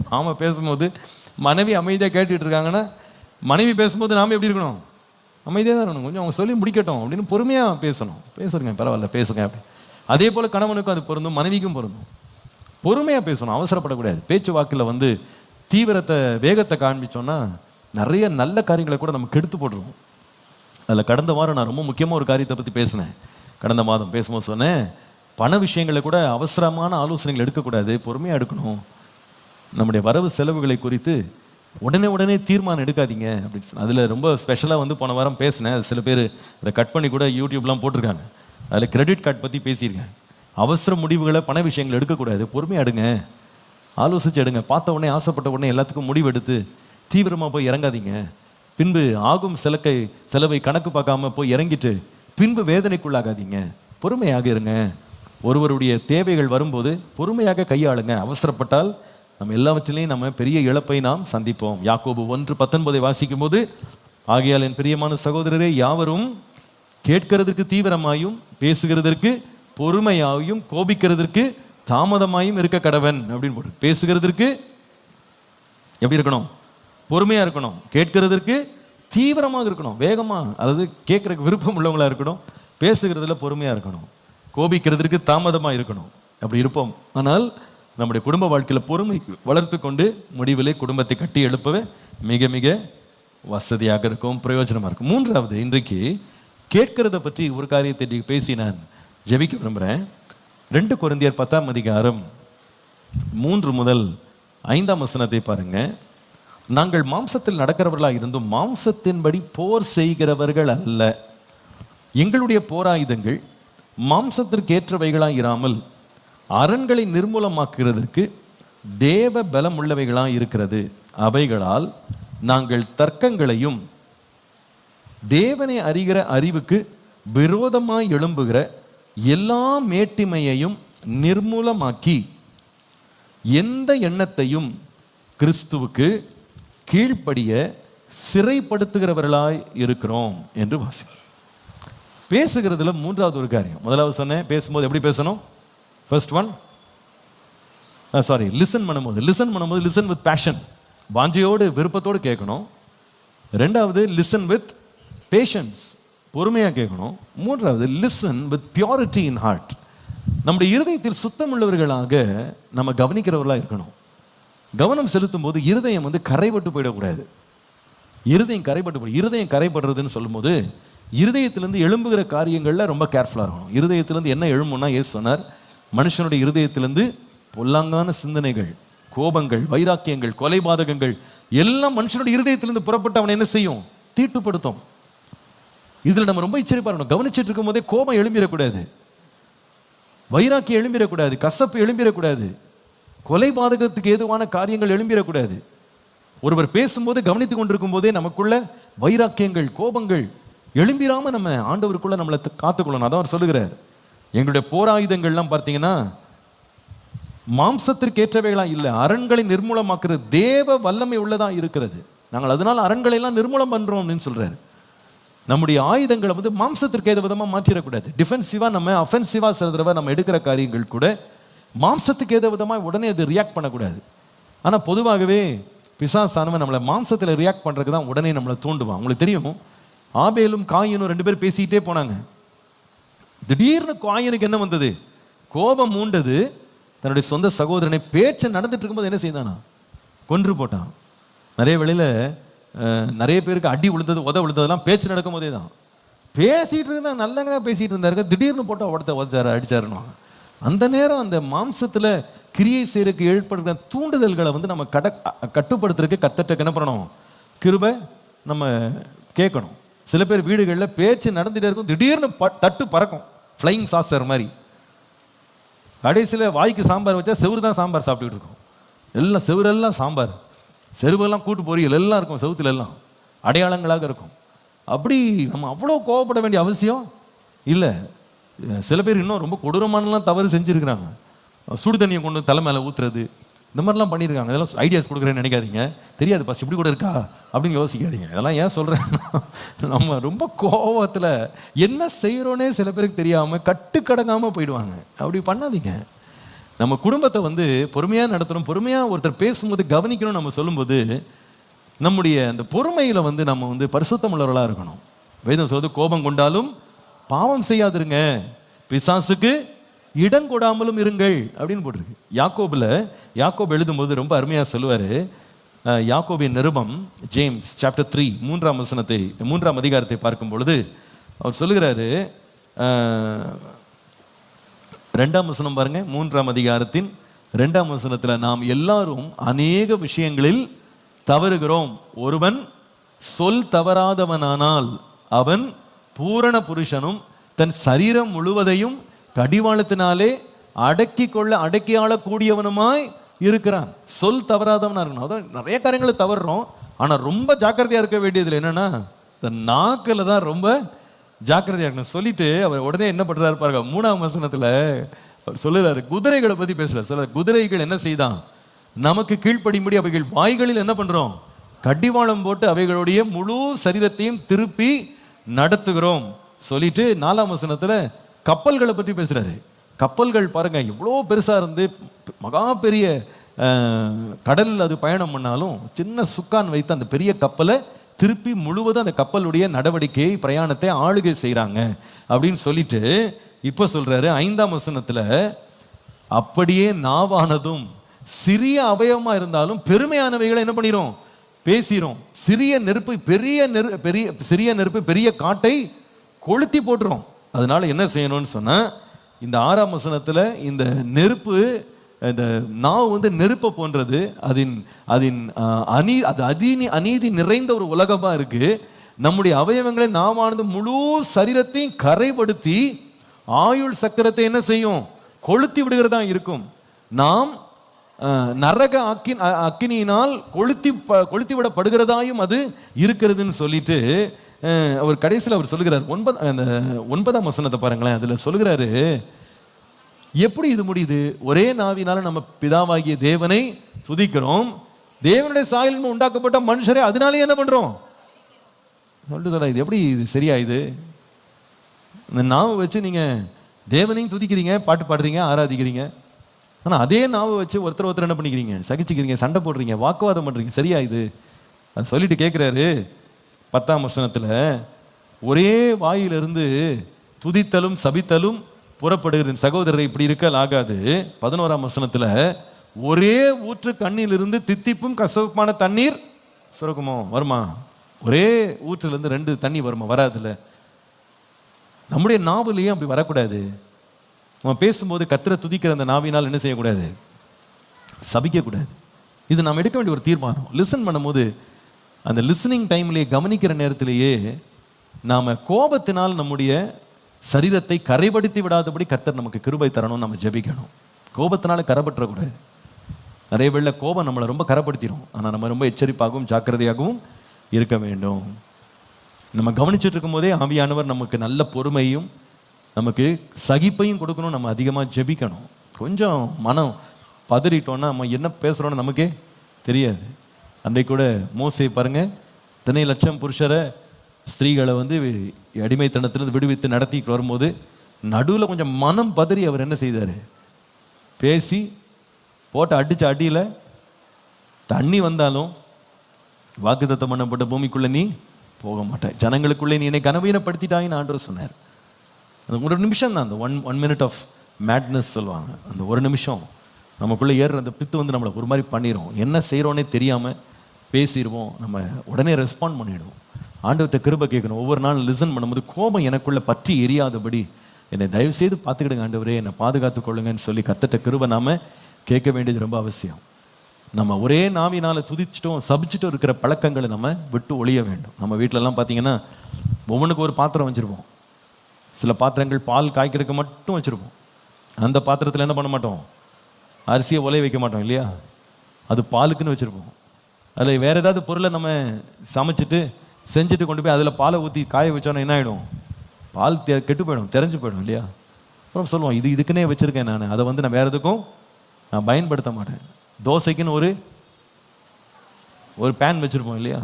நாம் பேசும்போது மனைவி அமைதியாக கேட்டுட்டு இருக்காங்கன்னா, மனைவி பேசும்போது நாம் எப்படி இருக்கணும், அமைதியாக தான் இருக்கணும், கொஞ்சம் அவங்க சொல்லி முடிக்கட்டும் அப்படின்னு பொறுமையாக பேசுங்க பரவாயில்ல பேசுங்க அப்படி. அதே போல் கணவனுக்கும் அது பொருந்தும், மனைவிக்கும் பொருந்தும். பொறுமையாக பேசணும், அவசரப்படக்கூடாது. பேச்சு வாக்கில் தீவிரத்தை வேகத்தை காண்பிச்சோன்னா நிறைய நல்ல காரியங்களை கூட நம்ம கெடுத்து போட்டுருவோம். அதில் கடந்த வாரம் நான் ரொம்ப முக்கியமாக ஒரு காரியத்தை பற்றி பேசினேன். கடந்த மாதம் பேசும்போது சொன்னேன், பண விஷயங்களை கூட அவசரமான ஆலோசனைகள் எடுக்கக்கூடாது, பொறுமையாக எடுக்கணும். நம்முடைய வரவு செலவுகளை குறித்து உடனே தீர்மானம் எடுக்காதீங்க அப்படின்னு சொன்ன. அதில் ரொம்ப ஸ்பெஷலாக போன வாரம் பேசினேன். சில பேர் அதை கட் பண்ணி கூட யூடியூப்லாம் போட்டிருக்காங்க. அதில் கிரெடிட் கார்டு பற்றி பேசியிருக்கேன். அவசர முடிவுகளை, பண விஷயங்கள் எடுக்கக்கூடாது, பொறுமையாக எடுங்க, ஆலோசித்து எடுங்க. பார்த்த உடனே, ஆசைப்பட்ட உடனே எல்லாத்துக்கும் முடிவு எடுத்து தீவிரமாக போய் இறங்காதீங்க. பின்பு ஆகும் செலவை கணக்கு பார்க்காம போய் இறங்கிட்டு பின்பு வேதனைக்குள்ளாகாதீங்க, பொறுமையாக இருங்க. ஒருவருடைய தேவைகள் வரும்போது பொறுமையாக கையாளுங்க. அவசரப்பட்டால் நம்ம எல்லாவற்றிலையும் நம்ம பெரிய இழப்பை நாம் சந்திப்போம். யாக்கோபு 1:19 வாசிக்கும் போது, ஆகையால் என் பிரியமான சகோதரரே, யாவரும் கேட்கிறதற்கு தீவிரமாயும் பேசுகிறதற்கு பொறுமையாயும் கோபிக்கிறதற்கு தாமதமாயும் இருக்க கடவன் அப்படின்னு போட்டு, பேசுகிறதற்கு எப்படி இருக்கணும், பொறுமையாக இருக்கணும், கேட்கிறதற்கு தீவிரமாக இருக்கணும், வேகமாக, அதாவது கேட்குறதுக்கு விருப்பம் உள்ளவங்களாக இருக்கணும், பேசுகிறதுல பொறுமையாக இருக்கணும், கோபிக்கிறதுக்கு தாமதமாக இருக்கணும். அப்படி இருப்போம். ஆனால் நம்முடைய குடும்ப வாழ்க்கையில் பொறுமை வளர்த்து கொண்டு முடிவிலே குடும்பத்தை கட்டி எழுப்பவே மிக மிக வசதியாக இருக்கும், பிரயோஜனமாக இருக்கும். மூன்றாவது, இன்றைக்கு கேட்கிறத பற்றி ஒரு காரியத்தை பேசி நான் ஜெபிக்க விரும்புகிறேன். 2 கொரிந்தியர் 10ஆம் அதிகாரம் 3 முதல் 5ஆம் வசனத்தை பாருங்க. நாங்கள் மாம்சத்தில் நடக்கிறவர்களாக இருந்தும் மாம்சத்தின்படி போர் செய்கிறவர்கள் அல்ல. எங்களுடைய போராயுதங்கள் மாம்சத்திற்கு ஏற்றவைகளாக இராமல் அரண்களை நிர்மூலமாக்குகிறதற்கு தேவ பலம் உள்ளவைகளாக இருக்கிறது. அவைகளால் நாங்கள் தர்க்கங்களையும் தேவனை அறிகிற அறிவுக்கு விரோதமாய் எழும்புகிற எல்லா மேட்டிமையையும் நிர்மூலமாக்கி எந்த எண்ணத்தையும் கிறிஸ்துவுக்கு கீழ்ப்படிய சிறைப்படுத்துகிறவர்களாய் இருக்கிறோம் என்று வாசிக்கிறோம். பேசுகிறதுல மூன்றாவது ஒரு காரியம், முதலாவது சொன்னேன், பேசும்போது எப்படி பேசணும்? ஃபர்ஸ்ட் ஒன், லிசன் பண்ணும்போது லிசன் வித் பேஷன், வாஞ்சையோடு விருப்பத்தோடு கேட்கணும். ரெண்டாவது லிசன் வித் பேஷன்ஸ், பொறுமையாக கேட்கணும். மூன்றாவது listen with purity in heart, நம்முடைய இருதயத்தில் சுத்தம் உள்ளவர்களாக நம்ம கவனிக்கிறவர்களாக இருக்கணும். கவனம் செலுத்தும் போது இருதயம் கரைபட்டு போயிடக்கூடாது. இருதயம் கரைபடுறதுன்னு சொல்லும்போது இருதயத்திலிருந்து எழும்புகிற காரியங்களில் ரொம்ப கேர்ஃபுல்லாக இருக்கணும். இருதயத்திலிருந்து என்ன எழும்புன்னா, இயேசு சொன்னார், மனுஷனுடைய இருதயத்திலிருந்து பொல்லாங்கான சிந்தனைகள், கோபங்கள், வைராக்கியங்கள், கொலைபாதகங்கள் எல்லாம் மனுஷனுடைய இருதயத்திலிருந்து புறப்பட்டு அவனை என்ன செய்யும்? தீட்டுப்படுத்தும். இதில் நம்ம ரொம்ப எச்சரிப்பாக இருக்கணும். கவனிச்சுட்டு இருக்கும் போதே கோபம் எழும்பிடக்கூடாது, வைராக்கியம் எழும்பிடக்கூடாது, கசப்பு எழும்பிடக்கூடாது, கொலைபாதகத்துக்கு ஏதுவான காரியங்கள் எழும்பிடக்கூடாது. ஒருவர் பேசும்போது கவனித்து கொண்டிருக்கும் போதே நமக்குள்ள வைராக்கியங்கள், கோபங்கள் எழும்பிராம நம்ம ஆண்டவருக்குள்ள நம்மளை காத்துக்கொள்ளணும். அதான் அவர் சொல்லுகிறார், எங்களுடைய போராயுதங்கள்லாம் பார்த்தீங்கன்னா மாம்சத்திற்கு ஏற்றவைகளா இல்லை, அரண்களை நிர்மூலமாக்குறது தேவ வல்லமை உள்ளதா இருக்கிறது. நாங்கள் அதனால அரண்களை எல்லாம் நிர்மூலம் பண்றோம் அப்படின்னு சொல்றாரு. நம்முடைய ஆயுதங்களை மாம்சத்திற்கு ஏத விதமாக மாற்றிடக்கூடாது. டிஃபென்சிவா நம்ம அஃபென்சிவா சில தடவை நம்ம எடுக்கிற காரியங்கள் கூட மாம்சத்துக்கு ஏத விதமாக உடனே அது ரியாக்ட் பண்ணக்கூடாது. ஆனால் பொதுவாகவே பிசாசானவன் நம்மளை மாம்சத்தில் ரியாக்ட் பண்ணுறதுக்கு தான் உடனே நம்மளை தூண்டுவான். உங்களுக்கு தெரியும், ஆபேலும் காயினும் 2 பேர் பேசிக்கிட்டே போனாங்க. திடீர்னு காயினுக்கு என்ன வந்தது? கோபம் மூண்டது. தன்னுடைய சொந்த சகோதரனை பேச்சு நடந்துட்டு இருக்கும்போது என்ன செய்தானா? கொன்று போட்டான். நிறைய வேளையில் நிறைய பேருக்கு அடி விழுந்தது, விழுந்ததெல்லாம் பேச்சு நடக்கும் போதே தான். பேசிகிட்டு இருந்தா நல்லங்க தான் பேசிகிட்டு இருந்தாரு, திடீர்னு போட்டால் உடச்சாரு, அடிச்சாருன்னு. அந்த நேரம் அந்த மாம்சத்தில் கிரியை செய்யறதுக்கு ஏற்படுகிற தூண்டுதல்களை நம்ம கட்டுப்படுத்துறதுக்கு கர்த்தர்ட்ட என்ன பண்ணணும்? கிருபை நம்ம கேட்கணும். சில பேர் வீடுகளில் பேச்சு நடந்துகிட்டே இருக்கும், திடீர்னு தட்டு பறக்கும், ஃப்ளையிங் சாசர் மாதிரி. கடைசியில் வாய்க்கு சாம்பார் வச்சா செவுறு தான் சாம்பார் சாப்பிட்டுக்கிட்டு இருக்கும். எல்லாம் செவுரெல்லாம் சாம்பார், செருவெல்லாம் கூட்டு பொரியல் எல்லாம் இருக்கும், செவுத்துல எல்லாம் அடையாளங்களாக இருக்கும். அப்படி நம்ம அவ்வளோ கோவப்பட வேண்டிய அவசியம் இல்லை. சில பேர் இன்னும் ரொம்ப கொடூரமானலாம் தவறு செஞ்சுருக்கிறாங்க. சுடு தண்ணியை கொண்டு தலை மேலே ஊற்றுறது, இந்த மாதிரிலாம் பண்ணியிருக்காங்க. இதெல்லாம் ஐடியாஸ் கொடுக்குறேன்னு நினைக்காதீங்க, தெரியாது ஃபஸ்ட் இப்படி கூட இருக்கா அப்படின்னு யோசிக்காதீங்க. இதெல்லாம் ஏன் சொல்கிறேன்னா, நம்ம ரொம்ப கோபத்தில் என்ன செய்கிறோன்னே சில பேருக்கு தெரியாமல் கட்டுக்கடங்காமல் போயிடுவாங்க. அப்படி பண்ணாதீங்க. நம்ம குடும்பத்தை பொறுமையாக நடத்தணும். பொறுமையாக ஒருத்தர் பேசும்போது கவனிக்கணும். நம்ம சொல்லும்போது நம்முடைய அந்த பொறுமையில் நம்ம பரிசுத்தம் உள்ளவர்களாக இருக்கணும். வேதம் சொல்வது, கோபம் கொண்டாலும் பாவம் செய்யாதிருங்க, பிசாசுக்கு இடம் கொடாமலும் இருங்கள் அப்படின்னு போட்டிருக்கு. யாக்கோபு எழுதும்போது ரொம்ப அருமையாக சொல்லுவார். யாக்கோபின் நிருபம், ஜேம்ஸ் சாப்டர் 3 3ஆம் அதிகாரத்தை பார்க்கும் பொழுது அவர் சொல்லுகிறாரு, 2ஆம் வசனம் பாருங்க, 3ஆம் அதிகாரத்தின் 2ஆம் வசனத்தில், நாம் எல்லாரும் அநேக விஷயங்களில் தவறுகிறோம், ஒருவன் சொல் தவறாதவனானால் அவன் பூரண புருஷனும் தன் சரீரம் முழுவதையும் கடிவாளத்தினாலே அடக்கி ஆளக்கூடியவனுமாய் இருக்கிறான். சொல் தவறாதவனா இருக்கணும். அதான் நிறைய காரியங்களை தவறுறோம், ஆனால் ரொம்ப ஜாக்கிரதையா இருக்க வேண்டியதுல என்னன்னா, இந்த நாக்கில் தான் ரொம்ப ஜாக்கிரதையா இருக்கணும். சொல்லிட்டு அவர் உடனே என்ன பண்றாரு பாருங்க, 3ஆம் வசனத்துல அவர் சொல்லுறாரு, குதிரைகளை பத்தி பேசுறாரு. சொல்ல, குதிரைகள் என்ன செய்தான்? நமக்கு கீழ்ப்படியும்படி அவைகள் வாய்களில் என்ன பண்றோம்? கடிவாளம் போட்டு அவைகளுடைய முழு சரீரத்தையும் திருப்பி நடத்துகிறோம் சொல்லிட்டு 4ஆம் வசனத்துல கப்பல்களை பற்றி பேசுறாரு. கப்பல்கள் பாருங்க எவ்வளோ பெருசா இருந்து மகா பெரிய கடல் அது பயணம் பண்ணாலும் சின்ன சுக்கான் வைத்து அந்த பெரிய கப்பலை திருப்பி முழுவதும் அந்த கப்பலுடைய நடவடிக்கையை, பிரயாணத்தை ஆளுகை செய்கிறாங்க அப்படின்னு சொல்லிட்டு இப்போ சொல்றாரு 5ஆம் வசனத்துல, அப்படியே நாவானதும் சிறிய அவயவமா இருந்தாலும் பெருமையானவைகளை என்ன பண்ணிரும்? பேசிரும். சிறிய நெருப்பு பெரிய காட்டை கொளுத்தி போட்டுரும். அதனால என்ன செய்யணும்னு சொன்னா, இந்த 6ஆம் வசனத்துல இந்த நெருப்பு, இந்த நாவு நெருப்பை போன்றது, அநீதி நிறைந்த ஒரு உலகமா இருக்கு. நம்முடைய அவயவங்களை நாவானது முழு சரீரத்தையும் கரைப்படுத்தி ஆயுள் சக்கரத்தை என்ன செய்யும்? கொளுத்தி விடுகிறதா இருக்கும். நாம் நரக அக்கினியினால் கொளுத்தி விடப்படுகிறதாயும் அது இருக்கிறதுன்னு சொல்லிட்டு அவர் கடைசியில் அவர் சொல்லுகிறார். 9ஆம் வசனத்தை பாருங்களேன். அதுல சொல்லுகிறாரு, எப்படி இது முடியுது? ஒரே நாவினால நம்ம பிதாவாகிய தேவனை துதிக்கிறோம், தேவனுடைய சாயலில் உண்டாக்கப்பட்ட மனுஷரே அதனாலே என்ன பண்றோம் சொல்லிட்டு சொல்ல. இது எப்படி இது சரியா? இது இந்த நாவை வச்சு நீங்க தேவனையும் துதிக்கிறீங்க, பாட்டு பாடுறீங்க, ஆராதிக்கிறீங்க. ஆனா அதே நாவை வச்சு ஒருத்தர் என்ன பண்ணிக்கிறீங்க? சகிச்சுக்கிறீங்க, சண்டை போடுறீங்க, வாக்குவாதம் பண்றீங்க. சரியா இது? அது சொல்லிட்டு கேட்கிறாரு 10ஆம் வசனத்துல, ஒரே வாயிலிருந்து துதித்தலும் சபித்தலும் புறப்படுகிறேன் சகோதரரை, இப்படி இருக்கல் ஆகாது. 11ஆம் வசனத்துல, ஒரே ஊற்று கண்ணிலிருந்து தித்திப்பும் கசப்புமான தண்ணீர் சுரக்குமோ? வருமா? ஒரே ஊற்றுல இருந்து 2 தண்ணி வருமா? வராதுல்ல. நம்முடைய நாவிலையும் அப்படி வரக்கூடாது. நம்ம பேசும்போது கர்த்தரை துதிக்கிற அந்த நாவினால் என்ன செய்யக்கூடாது? சபிக்கக்கூடாது. இது நாம் எடுக்க வேண்டிய ஒரு தீர்மானம். லிசன் பண்ணும்போது அந்த லிசனிங் டைம்லேயே, கவனிக்கிற நேரத்திலேயே நாம் கோபத்தினால் நம்முடைய சரீரத்தை கரைப்படுத்தி விடாதபடி கர்த்தர் நமக்கு கிருபை தரணும். நம்ம ஜெபிக்கணும். கோபத்தினால கரைப்பற்றக்கூடாது. நிறைய வேளை கோபம் நம்மளை ரொம்ப கரைப்படுத்திடும். ஆனால் நம்ம ரொம்ப எச்சரிப்பாகவும் ஜாக்கிரதையாகவும் இருக்க வேண்டும். நம்ம கவனிச்சுட்டு இருக்கும் போதே ஆவியானவர் நமக்கு நல்ல பொறுமையும் நமக்கு சகிப்பையும் கொடுக்கணும். நம்ம அதிகமாக ஜெபிக்கணும். கொஞ்சம் மனம் பதறிட்டோன்னா நம்ம என்ன பேசுகிறோன்னு நமக்கே தெரியாது. அன்றைக்கு கூட மோசே பாருங்க, இத்தனை லட்சம் புருஷரை ஸ்திரீகளை அடிமைத்தனத்திலிருந்து விடுவித்து நடத்திட்டு வரும்போது நடுவில் கொஞ்சம் மனம் பதறி அவர் என்ன செய்தார்? பேசி போட்டு அடித்த அடியில் தண்ணி வந்தாலும் வாக்குத்தத்தம் பண்ணப்பட்ட பூமிக்குள்ளே நீ போக மாட்டாய், ஜனங்களுக்குள்ளே நீ என்னை கனவீனப்படுத்திட்டாயின்னு ஆண்டவர் சொன்னார். அந்த ஒரு நிமிஷம் தான், அந்த ஒன் மினிட் ஆஃப் மேட்னஸ் சொல்லுவாங்க. அந்த ஒரு நிமிஷம் நமக்குள்ளே ஏறுற அந்த பித்து நம்மளை ஒரு மாதிரி பண்ணிடும். என்ன செய்கிறோன்னே தெரியாமல் பேசிடுவோம். நம்ம உடனே ரெஸ்பாண்ட் பண்ணிவிடுவோம். ஆண்டவத்தை கிருபை கேட்கணும். ஒவ்வொரு நாள் லிசன் பண்ணும்போது கோபம் எனக்குள்ளே பற்றி எரியாதபடி என்னை தயவுசெய்து பார்த்துக்கிடுங்க ஆண்டவரே, என்னை பாதுகாத்து கொள்ளுங்கன்னு சொல்லி கர்த்தர்ட்ட கிருபை நாம் கேட்க வேண்டியது ரொம்ப அவசியம். நம்ம ஒரே நாவினால் துதிச்சிட்டோம் சபிச்சிட்டும் இருக்கிற பழக்கங்களை நம்ம விட்டு ஒழிய வேண்டும். நம்ம வீட்டிலலாம் பார்த்தீங்கன்னா ஒவ்வொன்றுக்கு ஒரு பாத்திரம் வச்சுருப்போம். சில பாத்திரங்கள் பால் காய்க்கிறதுக்கு மட்டும் வச்சுருப்போம். அந்த பாத்திரத்தில் என்ன பண்ண மாட்டோம்? அரிசியை உலைய வைக்க மாட்டோம் இல்லையா? அது பாலுக்குன்னு வச்சுருப்போம். அதில் வேறு ஏதாவது பொருளை நம்ம சமைச்சிட்டு செஞ்சுட்டு கொண்டு போய் அதில் பாலை ஊற்றி காய வச்சோன்னா என்ன ஆகிடும்? பால் கெட்டு போயிடும், தெரிஞ்சு போயிடும் இல்லையா? அப்புறம் சொல்லுவோம், இதுக்குன்னே வச்சுருக்கேன் நான், அதை நான் வேறு எதுக்கும் நான் பயன்படுத்த மாட்டேன். தோசைக்குன்னு ஒரு பேன் வச்சுருப்போம் இல்லையா?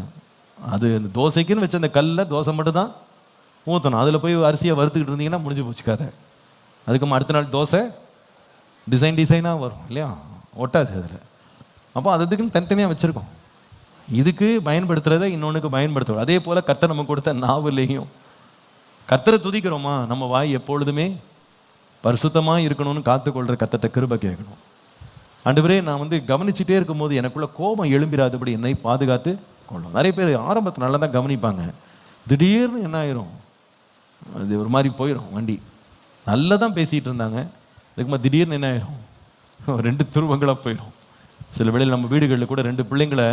அது அந்த தோசைக்குன்னு வச்ச அந்த கல்லில் தோசை மட்டும் தான் ஊற்றணும். அதில் போய் அரிசியை வறுத்துக்கிட்டு இருந்தீங்கன்னா முடிஞ்சு போச்சு கதை. அதுக்கு அடுத்த நாள் தோசை டிசைனாக வரும் இல்லையா? ஒட்டாது அதில். அப்போ அதுக்குன்னு தனித்தனியாக வச்சுருக்கோம். இதுக்கு பயன்படுத்துகிறத இன்னொன்றுக்கு பயன்படுத்துவோம். அதே போல் கர்த்தர் நம்ம கொடுத்த நாவிலையும் கர்த்தரை துதிக்கிறோமா? நம்ம வாய் எப்பொழுதுமே பரிசுத்தமாக இருக்கணும்னு காத்துக்கொள்கிற கர்த்தர்ட்ட கிருபை கேட்கணும். ஆண்டவரே, நான் கவனிச்சுட்டே இருக்கும்போது எனக்குள்ள கோபம் எழும்பிடாதபடி என்னை பாதுகாத்து கொள்ளும். நிறைய பேர் ஆரம்பத்தில் நல்லா தான் கவனிப்பாங்க. திடீர்னு என்ன ஆயிரும்? அது ஒரு மாதிரி போயிடும். வண்டி நல்லா தான் பேசிகிட்டு இருந்தாங்க, அதுக்குமா திடீர்னு என்ன ஆயிரும்? 2 துருவங்களாக போயிடும். சில வேளையில் நம்ம வீடுகளில் கூட 2 பிள்ளைங்களை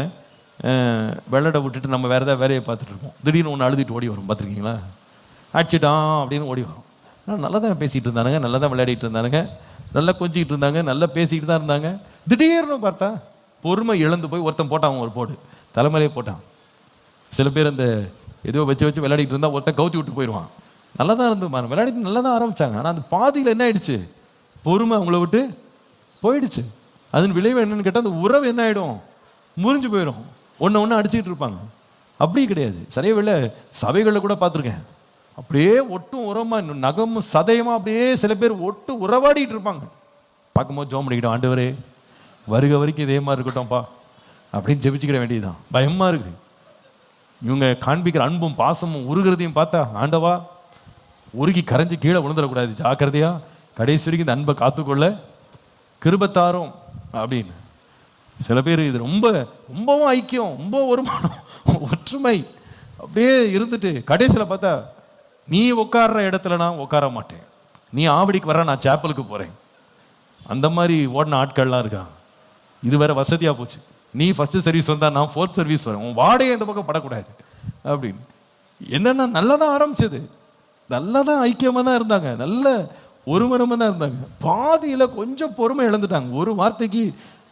விளையாட விட்டுட்டு நம்ம வேறு ஏதாவது வேலையை பார்த்துட்டு இருப்போம். திடீர்னு ஒன்று அழுதுட்டு ஓடி வரும். பார்த்துருக்கீங்களா? அடிச்சிட்டான் அப்படின்னு ஓடி வரும். ஆனால் நல்லா தான் பேசிகிட்டு இருந்தானுங்க, நல்லா தான் விளையாடிட்டு இருந்தானுங்க, நல்லா கொஞ்சிக்கிட்டு இருந்தாங்க, நல்லா பேசிக்கிட்டு தான் இருந்தாங்க. திடீர்னு பார்த்தா பொறுமை இழந்து போய் ஒருத்தன் போட்டான், ஒரு போடு தலைமையிலே போட்டான். சில பேர் அந்த ஏதோ வச்சு விளையாடிட்டு இருந்தால் ஒருத்தன் கவுத்தி விட்டு போயிடுவான். நல்லா தான் இருந்து விளையாடிட்டு நல்லா தான் ஆரம்பித்தாங்க. ஆனால் அந்த பாதியில் என்ன ஆயிடுச்சு? பொறுமை அவங்கள விட்டு போயிடுச்சு. அதன் விளைவு என்னன்னு கேட்டால் அந்த உறவு என்ன ஆகிடும்? முறிஞ்சு போயிடும். ஒன்று அடிச்சுக்கிட்டு இருப்பாங்க. அப்படி கிடையாது. சரியா வேலை சபைகளில் கூட பார்த்துருக்கேன். அப்படியே ஒட்டும் உரமாக நகமும் சதயமாக அப்படியே சில பேர் ஒட்டு உறவாடிட்டு இருப்பாங்க. பார்க்கும்போது ஜோம் பண்ணிக்கிட்டோம், ஆண்டவரே வருக வரைக்கும் இதே மாதிரி இருக்கட்டும்ப்பா அப்படின்னு ஜெபிச்சுக்கிற வேண்டியதுதான். பயமாக இருக்குது. இவங்க காண்பிக்கிற அன்பும் பாசமும் உருகிறதையும் பார்த்தா, ஆண்டவா உருகி கரைஞ்சி கீழே விழுந்துடக்கூடாது, ஜாக்கிரதையா கடைசி வரைக்கும் இந்த அன்பை காத்துக்கொள்ள கிருபத்தாரும் அப்படின்னு. சில பேர் இது ரொம்பவும் ஐக்கியம், ரொம்ப ஒருமானம், ஒற்றுமை அப்படியே இருந்துட்டு கடைசியில் பார்த்தா, நீ உட்கார்ற இடத்துல நான் உட்கார மாட்டேன், நீ ஆவடிக்கு வர நான் சேப்பலுக்கு போகிறேன், அந்த மாதிரி ஓடின ஆட்கள்லாம் இருக்காங்க. இது வேற வசதியாக போச்சு. நீ ஃபர்ஸ்ட் சர்வீஸ் வந்தால் நான் 4th சர்வீஸ் வரேன், உன் வாடகை இந்த பக்கம் படக்கூடாது அப்படின்னு. என்னென்னா நல்லா தான் ஆரம்பிச்சது, நல்லா தான் ஐக்கியமாக தான் இருந்தாங்க, நல்ல ஒருமனமாக தான் இருந்தாங்க. பாதியில் கொஞ்சம் பொறுமை இழந்துட்டாங்க. ஒரு வார்த்தைக்கு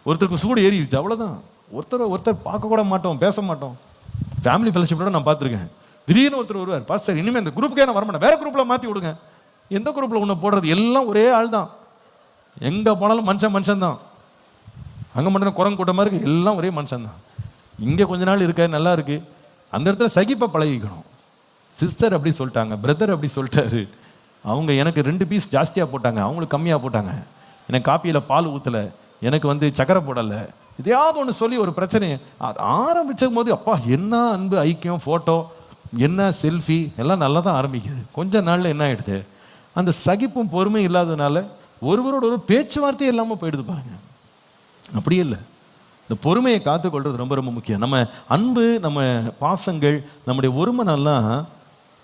ஒருத்தருக்கு சூடு ஏறிடுச்சு, அவ்வளோதான். ஒருத்தர் பார்க்க கூட மாட்டோம், பேச மாட்டோம். ஃபேமிலி ஃபெலோஷிப்போட நான் பார்த்துருக்கேன். திடீர்னு ஒருத்தர் வருவார், பாஸ்டர் இனிமேல் இந்த குரூப்புக்கே நான் வரமாட்டேன், வேற குரூப்பில் மாற்றி விடுங்க. எந்த குரூப்பில் ஒன்று போடுறது? எல்லாம் ஒரே ஆள் தான், எங்கே போனாலும் மனுஷன் தான். அங்கே மட்டும் குரங்கு கூட்டமாக இருக்குது, எல்லாம் ஒரே மனுஷன் தான். இங்கே கொஞ்ச நாள் இருக்க நல்லா இருக்குது, அந்த இடத்துல சகிப்பை பழகிக்கணும். சிஸ்டர் அப்படி சொல்லிட்டாங்க, பிரதர் அப்படி சொல்லிட்டாரு, அவங்க எனக்கு 2 பீஸ் ஜாஸ்தியாக போட்டாங்க, அவங்களுக்கு கம்மியாக போட்டாங்க, எனக்கு காப்பியில் பால் ஊற்றலை, எனக்கு சக்கரை போடலை, இதையாவது ஒன்று சொல்லி ஒரு பிரச்சனை ஆரம்பிச்சும் போது அப்பா என்ன அன்பு, ஐக்கியம், ஃபோட்டோ, என்ன செல்ஃபி எல்லாம் நல்லா தான் ஆரம்பிக்குது. கொஞ்ச நாளில் என்ன ஆகிடுது, அந்த சகிப்பும் பொறுமையும் இல்லாததுனால ஒருவரோட ஒரு பேச்சுவார்த்தையே இல்லாமல் போயிடுது பாருங்க. அப்படியே இல்லை, இந்த பொறுமையை காத்துக்கொள்வது ரொம்ப ரொம்ப முக்கியம். நம்ம அன்பு, நம்ம பாசங்கள், நம்முடைய ஒருமனெல்லாம்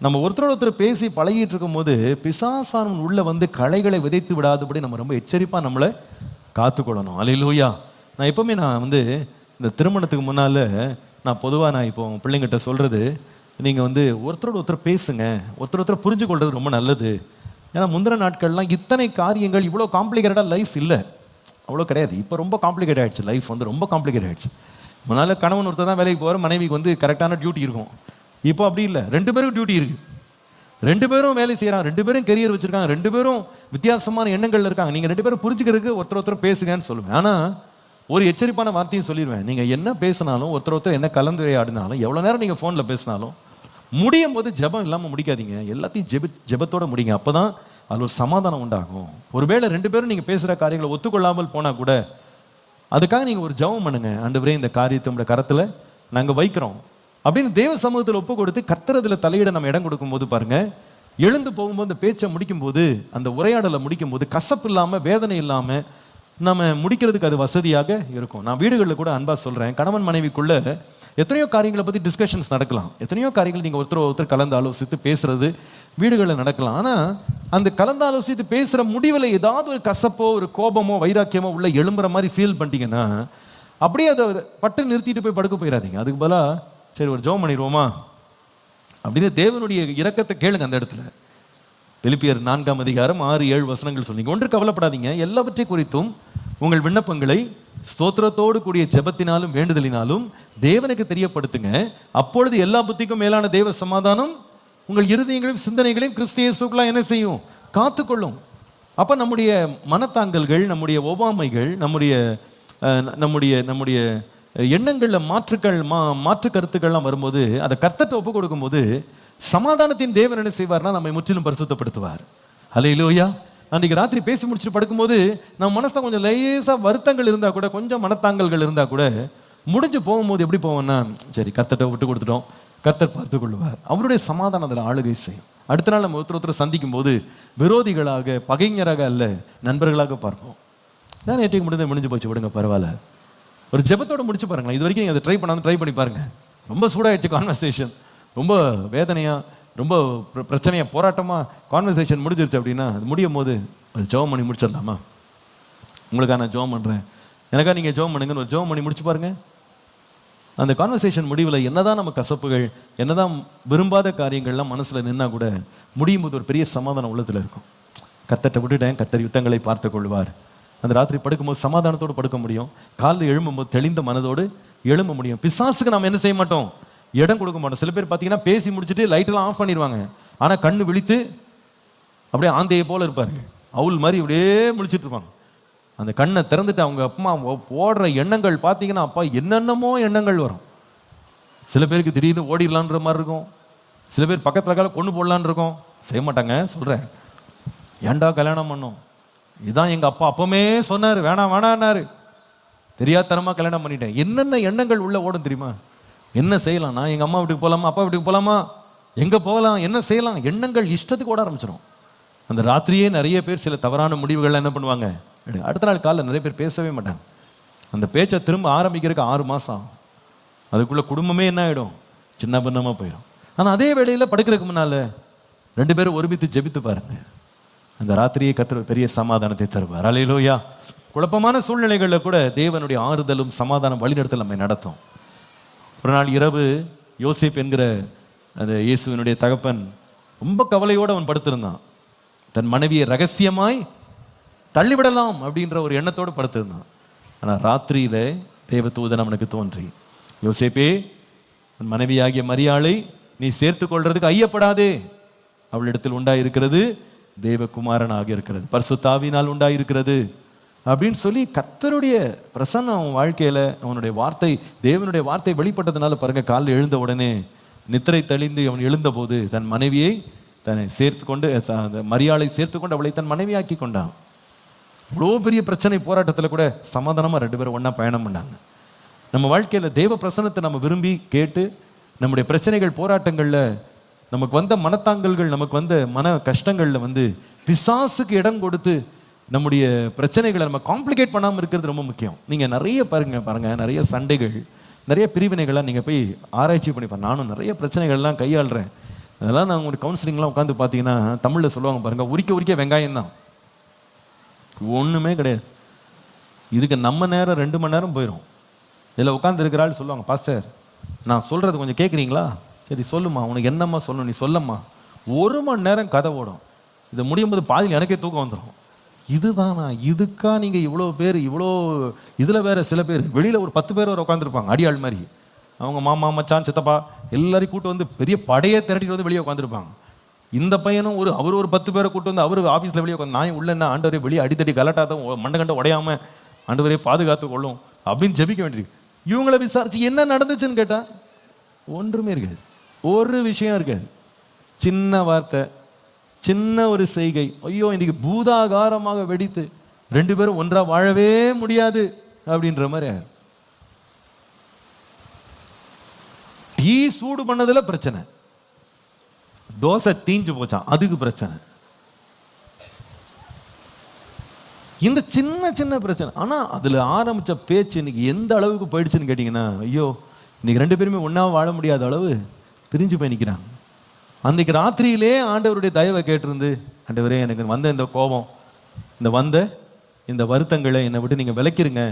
நம்ம ஒருத்தர் பேசி பழகிட்டு இருக்கும் போது பிசாசானவன் உள்ள களைகளை விதைத்து விடாதபடி நம்ம ரொம்ப எச்சரிப்பாக நம்மளை காத்துக்கொள்ளணும். அல்லேலூயா. நான் எப்பவுமே இந்த திருமணத்துக்கு முன்னால் நான் பொதுவாக இப்போ பிள்ளைங்கிட்ட சொல்கிறது, நீங்கள் ஒருத்தரோட ஒருத்தர் பேசுங்க, ஒருத்தர் புரிஞ்சு கொள்வது ரொம்ப நல்லது. ஏன்னா முந்தின நாட்கள்லாம் இத்தனை காரியங்கள் இவ்வளோ காம்ப்ளிகேட்டடாக லைஃப் இல்லை, அவ்வளோ கிடையாது. இப்போ ரொம்ப காம்ப்ளிகேட் ஆகிடுச்சு, லைஃப் ரொம்ப காம்ப்ளிகேட் ஆகிடுச்சு. முன்னால் கணவன் ஒருத்தர் தான் வேலைக்கு போகிற, மனைவிக்கு கரெக்டான டியூட்டி இருக்கும். இப்போ அப்படி இல்லை, 2 பேரும் டியூட்டி இருக்குது, 2 பேரும் வேலை செய்கிறாங்க, 2 பேரும் கெரியர் வச்சுருக்காங்க, 2 பேரும் வித்தியாசமான எண்ணங்கள் இருக்காங்க. நீங்கள் 2 பேரும் புரிஞ்சுக்கிறதுக்கு ஒருத்தர் பேசுங்கன்னு சொல்லுவேன். ஆனால் ஒரு எச்சரிப்பான வார்த்தையும் சொல்லிடுவேன், நீங்கள் என்ன பேசினாலும், ஒருத்தர் என்ன கலந்துரையாடினாலும், எவ்வளோ நேரம் நீங்கள் ஃபோனில் பேசினாலும் முடியும் போது ஜெபம் இல்லாமல் முடிக்காதீங்க, எல்லாத்தையும் ஜெபத்தோடு முடிங்க. அப்போ தான் அதில் ஒரு சமாதானம் உண்டாகும். ஒருவேளை 2 பேரும் நீங்கள் பேசுகிற காரியங்களை ஒத்துக்கொள்ளாமல் போனால் கூட அதுக்காக நீங்கள் ஒரு ஜெபம் பண்ணுங்க, ஆண்டவரே இந்த காரியத்தை உங்களுடைய கரத்தில் நாங்கள் வைக்கிறோம் அப்படின்னு தேவ சமூகத்தில் ஒப்பு கொடுத்து கர்த்தரத்தில் தலையிட நம்ம இடம் கொடுக்கும்போது பாருங்க, எழுந்து போகும்போது அந்த பேச்சை முடிக்கும்போது, அந்த உரையாடலை முடிக்கும்போது கசப்பு இல்லாமல், வேதனை இல்லாமல் நம்ம முடிக்கிறதுக்கு அது வசதியாக இருக்கும். நான் வீடுகளில் கூட அன்பாக சொல்கிறேன், கணவன் மனைவிக்குள்ள எத்தனையோ காரியங்களை பற்றி டிஸ்கஷன்ஸ் நடக்கலாம், எத்தனையோ காரியங்கள் நீங்கள் ஒருத்தர் கலந்து ஆலோசித்து பேசுறது வீடுகளில் நடக்கலாம். ஆனால் அந்த கலந்து ஆலோசித்து பேசுகிற முடிவில் ஏதாவது ஒரு கசப்போ, ஒரு கோபமோ, வைராக்கியமோ உள்ள எழும்புற மாதிரி ஃபீல் பண்ணிட்டீங்கன்னா அப்படியே அதை பட்டு நிறுத்திட்டு போய் படுக்க போயிடாதீங்க. அதுக்கு பதிலாக சரி ஒரு ஜெபம் பண்ணிடுவோமா அப்படின்னு தேவனுடைய இரக்கத்தை கேளுங்க. அந்த இடத்துல பிலிப்பியர் 4ஆம் அதிகாரம் 6-7 வசனங்கள் சொன்னீங்க. ஒன்று கவலைப்படாதீங்க, எல்லாவற்றை குறித்தும் உங்கள் விண்ணப்பங்களை ஸ்தோத்திரத்தோடு கூடிய ஜெபத்தினாலும் வேண்டுதலினாலும் தேவனுக்கு தெரியப்படுத்துங்க. அப்பொழுது எல்லா புத்திக்கும் மேலான தேவ சமாதானம் உங்கள் இருதயங்களையும் சிந்தனைகளையும் கிறிஸ்து இயேசுக்குள்ளாக என்ன செய்யும், காத்துக்கொள்ளும். அப்போ நம்முடைய மனத்தாங்கல்கள், நம்முடைய ஒவ்வாமைகள், நம்முடைய எண்ணங்களில் மாற்று கருத்துக்கள்லாம் வரும்போது அதை கர்த்தர்ட்ட ஒப்பு கொடுக்கும்போது சமாதானத்தின் தேவன் என்ன செய்வார்னா நம்மை முற்றிலும் பரிசுத்தப்படுத்துவார். அல்லேலூயா. அன்றைக்கி ராத்திரி பேசி முடிச்சுட்டு படுக்கும்போது நம்ம மனசில் கொஞ்சம் லேசாக வருத்தங்கள் இருந்தால் கூட, கொஞ்சம் மனத்தாங்கல்கள் இருந்தால் கூட, முடிஞ்சு போகும்போது எப்படி போவோம்னா, சரி கர்த்தர்ட்ட விட்டு கொடுத்துட்டோம், கர்த்தர் பார்த்து கொள்வார், அவருடைய சமாதானம் அதில் ஆளுகை செய்யும். அடுத்த நாள் நம்ம ஒருத்தர் சந்திக்கும் போது விரோதிகளாக, பகைஞராக அல்ல, நண்பர்களாக பார்ப்போம். நான் நேற்றுக்கு முடிஞ்சு போச்சு, விடுங்க பரவாயில்ல, ஒரு ஜெபத்தோடு முடிச்சு பாருங்களேன். இது வரைக்கும் நீங்கள் அதை ட்ரை பண்ணி பாருங்கள். ரொம்ப சூடாகிடுச்சு கான்வர்சேஷன், ரொம்ப வேதனையாக, ரொம்ப பிரச்சனையாக, போராட்டமாக கான்வர்சேஷன் முடிஞ்சிருச்சு அப்படின்னா அது முடியும் போது ஒரு ஜெபம் பண்ணி முடிச்சிடலாமா? உங்களுக்காக நான் ஜெபம் பண்ணுறேன், எனக்காக நீங்கள் ஜெபம் பண்ணுங்கன்னு ஒரு ஜெபம் பண்ணி முடிச்சு பாருங்கள். அந்த கான்வர்சேஷன் முடிவில் என்னதான் நம்ம கசப்புகள், என்னதான் விரும்பாத காரியங்கள்லாம் மனசில் நின்னா கூட முடியும் போது ஒரு பெரிய சமாதானம் உள்ளத்தில் இருக்கும். கர்த்தர்ட்ட விட்டுட்டேன், கர்த்தர் யுத்தங்களை பார்த்து கொள்வார். அந்த ராத்திரி படுக்கும்போது சமாதானத்தோடு படுக்க முடியும், காலையில் எழும்பும்போது தெளிந்த மனதோடு எழும்ப முடியும். பிசாசுக்கு நம்ம என்ன செய்ய மாட்டோம், இடம் கொடுக்க மாட்டோம். சில பேர் பார்த்தீங்கன்னா பேசி முடிச்சுட்டு லைட்டெல்லாம் ஆஃப் பண்ணிடுவாங்க, ஆனால் கண்ணு விழித்து அப்படியே ஆந்தையை போல இருப்பார், அவுல் மாதிரி அப்படியே முழிச்சிட்டு இருப்பாங்க. அந்த கண்ணை திறந்துட்டு அவங்க அப்பா போடுற எண்ணங்கள் பார்த்தீங்கன்னா அப்பா என்னென்னமோ எண்ணங்கள் வரும். சில பேருக்கு திடீர்னு ஓடிடலான்ற மாதிரி இருக்கும், சில பேர் பக்கத்தில் கொண்டு போடலான் இருக்கும், செய்ய மாட்டாங்க. சொல்கிறேன், ஏன்டா கல்யாணம் பண்ணோம், இதுதான் எங்கள் அப்பா அப்பமே சொன்னார், வேணான்னாரு, தெரியாதனமாக கல்யாணம் பண்ணிட்டேன். என்னென்ன எண்ணங்கள் உள்ள ஓடும் தெரியுமா? என்ன செய்யலாம், நான் எங்கள் அம்மா வீட்டுக்கு போகலாமா, அப்பா வீட்டுக்கு போகலாமா, எங்கே போகலாம், என்ன செய்யலாம், எண்ணங்கள் இஷ்டத்துக்கு ஓட ஆரம்பிச்சிடும். அந்த ராத்திரியே நிறைய பேர் சில தவறான முடிவுகள் என்ன பண்ணுவாங்க, அடுத்த நாள் காலையில் நிறைய பேர் பேசவே மாட்டாங்க. அந்த பேச்சை திரும்ப ஆரம்பிக்கிறதுக்கு 6 மாதம் ஆகும். அதுக்குள்ளே குடும்பமே என்ன ஆகிடும், சின்ன பின்னமாக போயிடும். ஆனால் அதே வேளையில் படுக்கிறதுக்கு முன்னால் 2 பேரும் ஒருமித்து ஜெபித்து பாருங்க, அந்த ராத்திரியை கர்த்தர் பெரிய சமாதானத்தை தருவார். அல்லேலூயா. குழப்பமான சூழ்நிலைகளில் கூட தேவனுடைய ஆறுதலும் சமாதானம் வழிநடத்தல் நம்மை நடத்தும். ஒரு நாள் இரவு யோசேப்பு என்கிற அந்த இயேசுவினுடைய தகப்பன் ரொம்ப கவலையோடு அவன் படுத்திருந்தான். தன் மனைவியை ரகசியமாய் தள்ளிவிடலாம் அப்படின்ற ஒரு எண்ணத்தோடு படுத்திருந்தான். ஆனால் ராத்திரியில தேவதூதன் அவனுக்கு தோன்றி, யோசேப்பே, உன் மனைவியாகிய மரியாளை நீ சேர்த்து கொள்றதுக்கு ஐயப்படாதே, அவளிடத்தில் உண்டாயிருக்கிறது தேவகுமாரனாக இருக்கிறது, பரிசுத்த ஆவியினால் உண்டாயிருக்கிறது. அப்படின்னு சொல்லி கர்த்தருடைய பிரசன்னம் அவன் வாழ்க்கையில, அவனுடைய வார்த்தை, தேவனுடைய வார்த்தை வெளிப்பட்டதுனால பாருங்க, காலையில் எழுந்த உடனே நித்திரை தெளிந்து அவன் எழுந்தபோது தன் மனைவியை தன்னை சேர்த்து கொண்டு, மரியாளை சேர்த்து கொண்டு அவளை தன் மனைவியாக்கி கொண்டான். இவ்வளோ பெரிய பிரச்சனை போராட்டத்தில் கூட சமாதானமாக 2 பேரும் ஒன்றா பயணம் பண்ணாங்க. நம்ம வாழ்க்கையில் தேவ பிரசன்னத்தை நம்ம விரும்பி கேட்டு, நம்முடைய பிரச்சனைகள் போராட்டங்களில் நமக்கு வந்த மனத்தாங்கல்கள், நமக்கு வந்த மன கஷ்டங்களில் பிசாசுக்கு இடம் கொடுத்து நம்முடைய பிரச்சனைகளை நம்ம காம்ப்ளிகேட் பண்ணாமல் இருக்கிறது ரொம்ப முக்கியம். நீங்கள் நிறைய பாருங்க நிறைய சண்டைகள், நிறைய பிரிவினைகள்லாம் நீங்கள் போய் ஆராய்ச்சி பண்ணிப்பேன். நானும் நிறைய பிரச்சனைகள்லாம் கையாளுறேன். அதெல்லாம் நான் உங்களுக்கு கவுன்சிலிங்லாம் உட்காந்து பார்த்தீங்கன்னா தமிழில் சொல்லுவாங்க பாருங்கள், உரிக்க வெங்காயம் தான், ஒன்றுமே கிடையாது. இதுக்கு நம்ம நேரம் 2 மணி நேரம் போயிடும். இதில் உட்காந்துருக்கிறாள் சொல்லுவாங்க, பாஸ்டர் நான் சொல்கிறது கொஞ்சம் கேட்குறீங்களா? சரி சொல்லுமா, உனக்கு என்னம்மா சொல்லணும், நீ சொல்லம்மா. 1 மணி நேரம் கதை ஓடும். இதை முடியும் போது பாதியில் எனக்கே தூக்கம் வந்துடும். இதுதானா, இதுக்கா நீங்கள் இவ்வளோ பேர், இவ்வளோ இதில் வேறு சில பேர் வெளியில் ஒரு 10 பேர் வர உட்காந்துருப்பாங்க அடியாள் மாதிரி. அவங்க மாமா மச்சான் சித்தப்பா எல்லாரையும் கூட்டு பெரிய படையை திரட்டிட்டு வெளியே உட்காந்துருப்பாங்க. இந்த பையனும் அவர் ஒரு 10 பேரை கூட்டு அவர் ஆஃபீஸில் வெளியே உட்காந்து, நான் உள்ள என்ன ஆண்டவரே வெளியே அடித்தடி கலட்டாதான் மண்டை கண்டை உடையாமல் ஆண்டவரே பாதுகாத்து கொள்ளும் அப்படின்னு ஜெபிக்க வேண்டியிருக்கு. இவங்களை விசாரிச்சு என்ன நடந்துச்சுன்னு கேட்டால் ஒன்றுமே இருக்காது, ஒரு விஷயம் இருக்காது. சின்ன வார்த்தை, சின்ன ஒரு செய்கை, ஐயோ இன்னைக்கு பூதாகாரமாக வெடித்து 2 பேரும் ஒன்றா வாழவே முடியாது அப்படின்ற மாதிரி. டீ சூடு பண்ணதுல பிரச்சனை, தோசை தீஞ்சு போச்சான் அதுக்கு பிரச்சனை. இந்த சின்ன சின்ன பிரச்சனை. ஆனா அதுல ஆரம்பிச்ச பேச்சு இன்னைக்கு எந்த அளவுக்கு போயிடுச்சுன்னு கேட்டீங்கன்னா, ஐயோ இன்னைக்கு 2 பேருமே ஒன்னா வாழ முடியாத அளவு பிரிஞ்சு போய் நிற்கிறாங்க. அன்றைக்கு ராத்திரியிலே ஆண்டவருடைய தயவை கேட்டிருந்து, ஆண்டவரே எனக்கு வந்த இந்த கோபம், இந்த வருத்தங்களை என்னை விட்டு நீங்கள் விளக்கிருங்க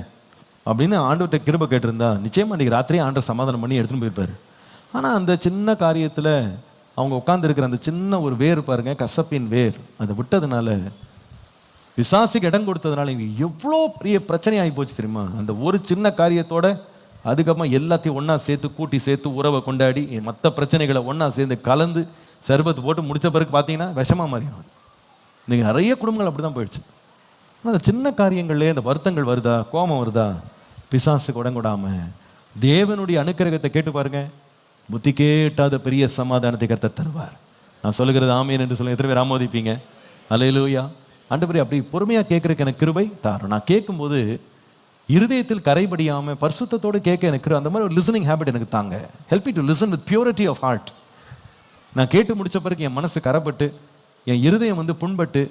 அப்படின்னு ஆண்டவர்கிட்ட கிருபை கேட்டிருந்தா நிச்சயமாக அன்றைக்கி ராத்திரியே ஆண்டவர் சமாதானம் பண்ணி எடுத்துன்னு போயிருப்பார். ஆனால் அந்த சின்ன காரியத்தில் அவங்க உட்காந்துருக்கிற அந்த சின்ன ஒரு வேர் பாருங்க, கசப்பின் வேர், அதை விட்டதுனால, விசாசிக்கு இடம் கொடுத்ததுனால இங்கே எவ்வளோ பெரிய பிரச்சனை ஆகி போச்சு தெரியுமா? அந்த ஒரு சின்ன காரியத்தோட அதுக்கப்புறம் எல்லாத்தையும் ஒன்றா சேர்த்து கூட்டி சேர்த்து உறவை கொண்டாடி மற்ற பிரச்சனைகளை ஒன்றா சேர்ந்து கலந்து சர்பத்து போட்டு முடித்த பிறகு பார்த்தீங்கன்னா விஷமாக மாறிடும். இன்றைக்கி நிறைய குடும்பங்கள் அப்படி தான் போயிடுச்சு. ஆனால் அந்த சின்ன காரியங்கள்லேயே அந்த வருத்தங்கள் வருதா, கோபம் வருதா, பிசாசுக்கு உடங்கூடாமல் தேவனுடைய அனுக்கிரகத்தை கேட்டு பாருங்க, புத்தி கேட்டாத பெரிய சமாதானத்தை கர்த்தர் தருவார். நான் சொல்லுகிறது ஆமீன் என்று சொல்லுங்க. எத்தனை பேர் ஆமோதிப்பீங்க? அல்லேலூயா. ஆண்டவரே அப்படி பொறுமையாக கேட்குறதுக்கு எனக்கு கிருபை தாரும். நான் கேட்கும்போது இருதயத்தில் கரைபடியாமல் பரிசுத்தத்தோடு கேட்க எனக்கு அந்த மாதிரி ஒரு லிசனிங் ஹேபிட் எனக்கு தாங்க. Help me to listen with purity of heart. நான் கேட்டு முடிச்ச பிறகு என் மனசு கரைப்பட்டு, என் இருதயம் புண்பட்டு,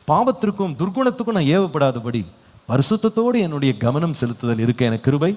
பாவத்திற்கும் துர்குணத்துக்கும் நான் ஏவப்படாதபடி பரிசுத்தத்தோடு என்னுடைய கவனம் செலுத்துதல் இருக்க எனக்கு கிருபை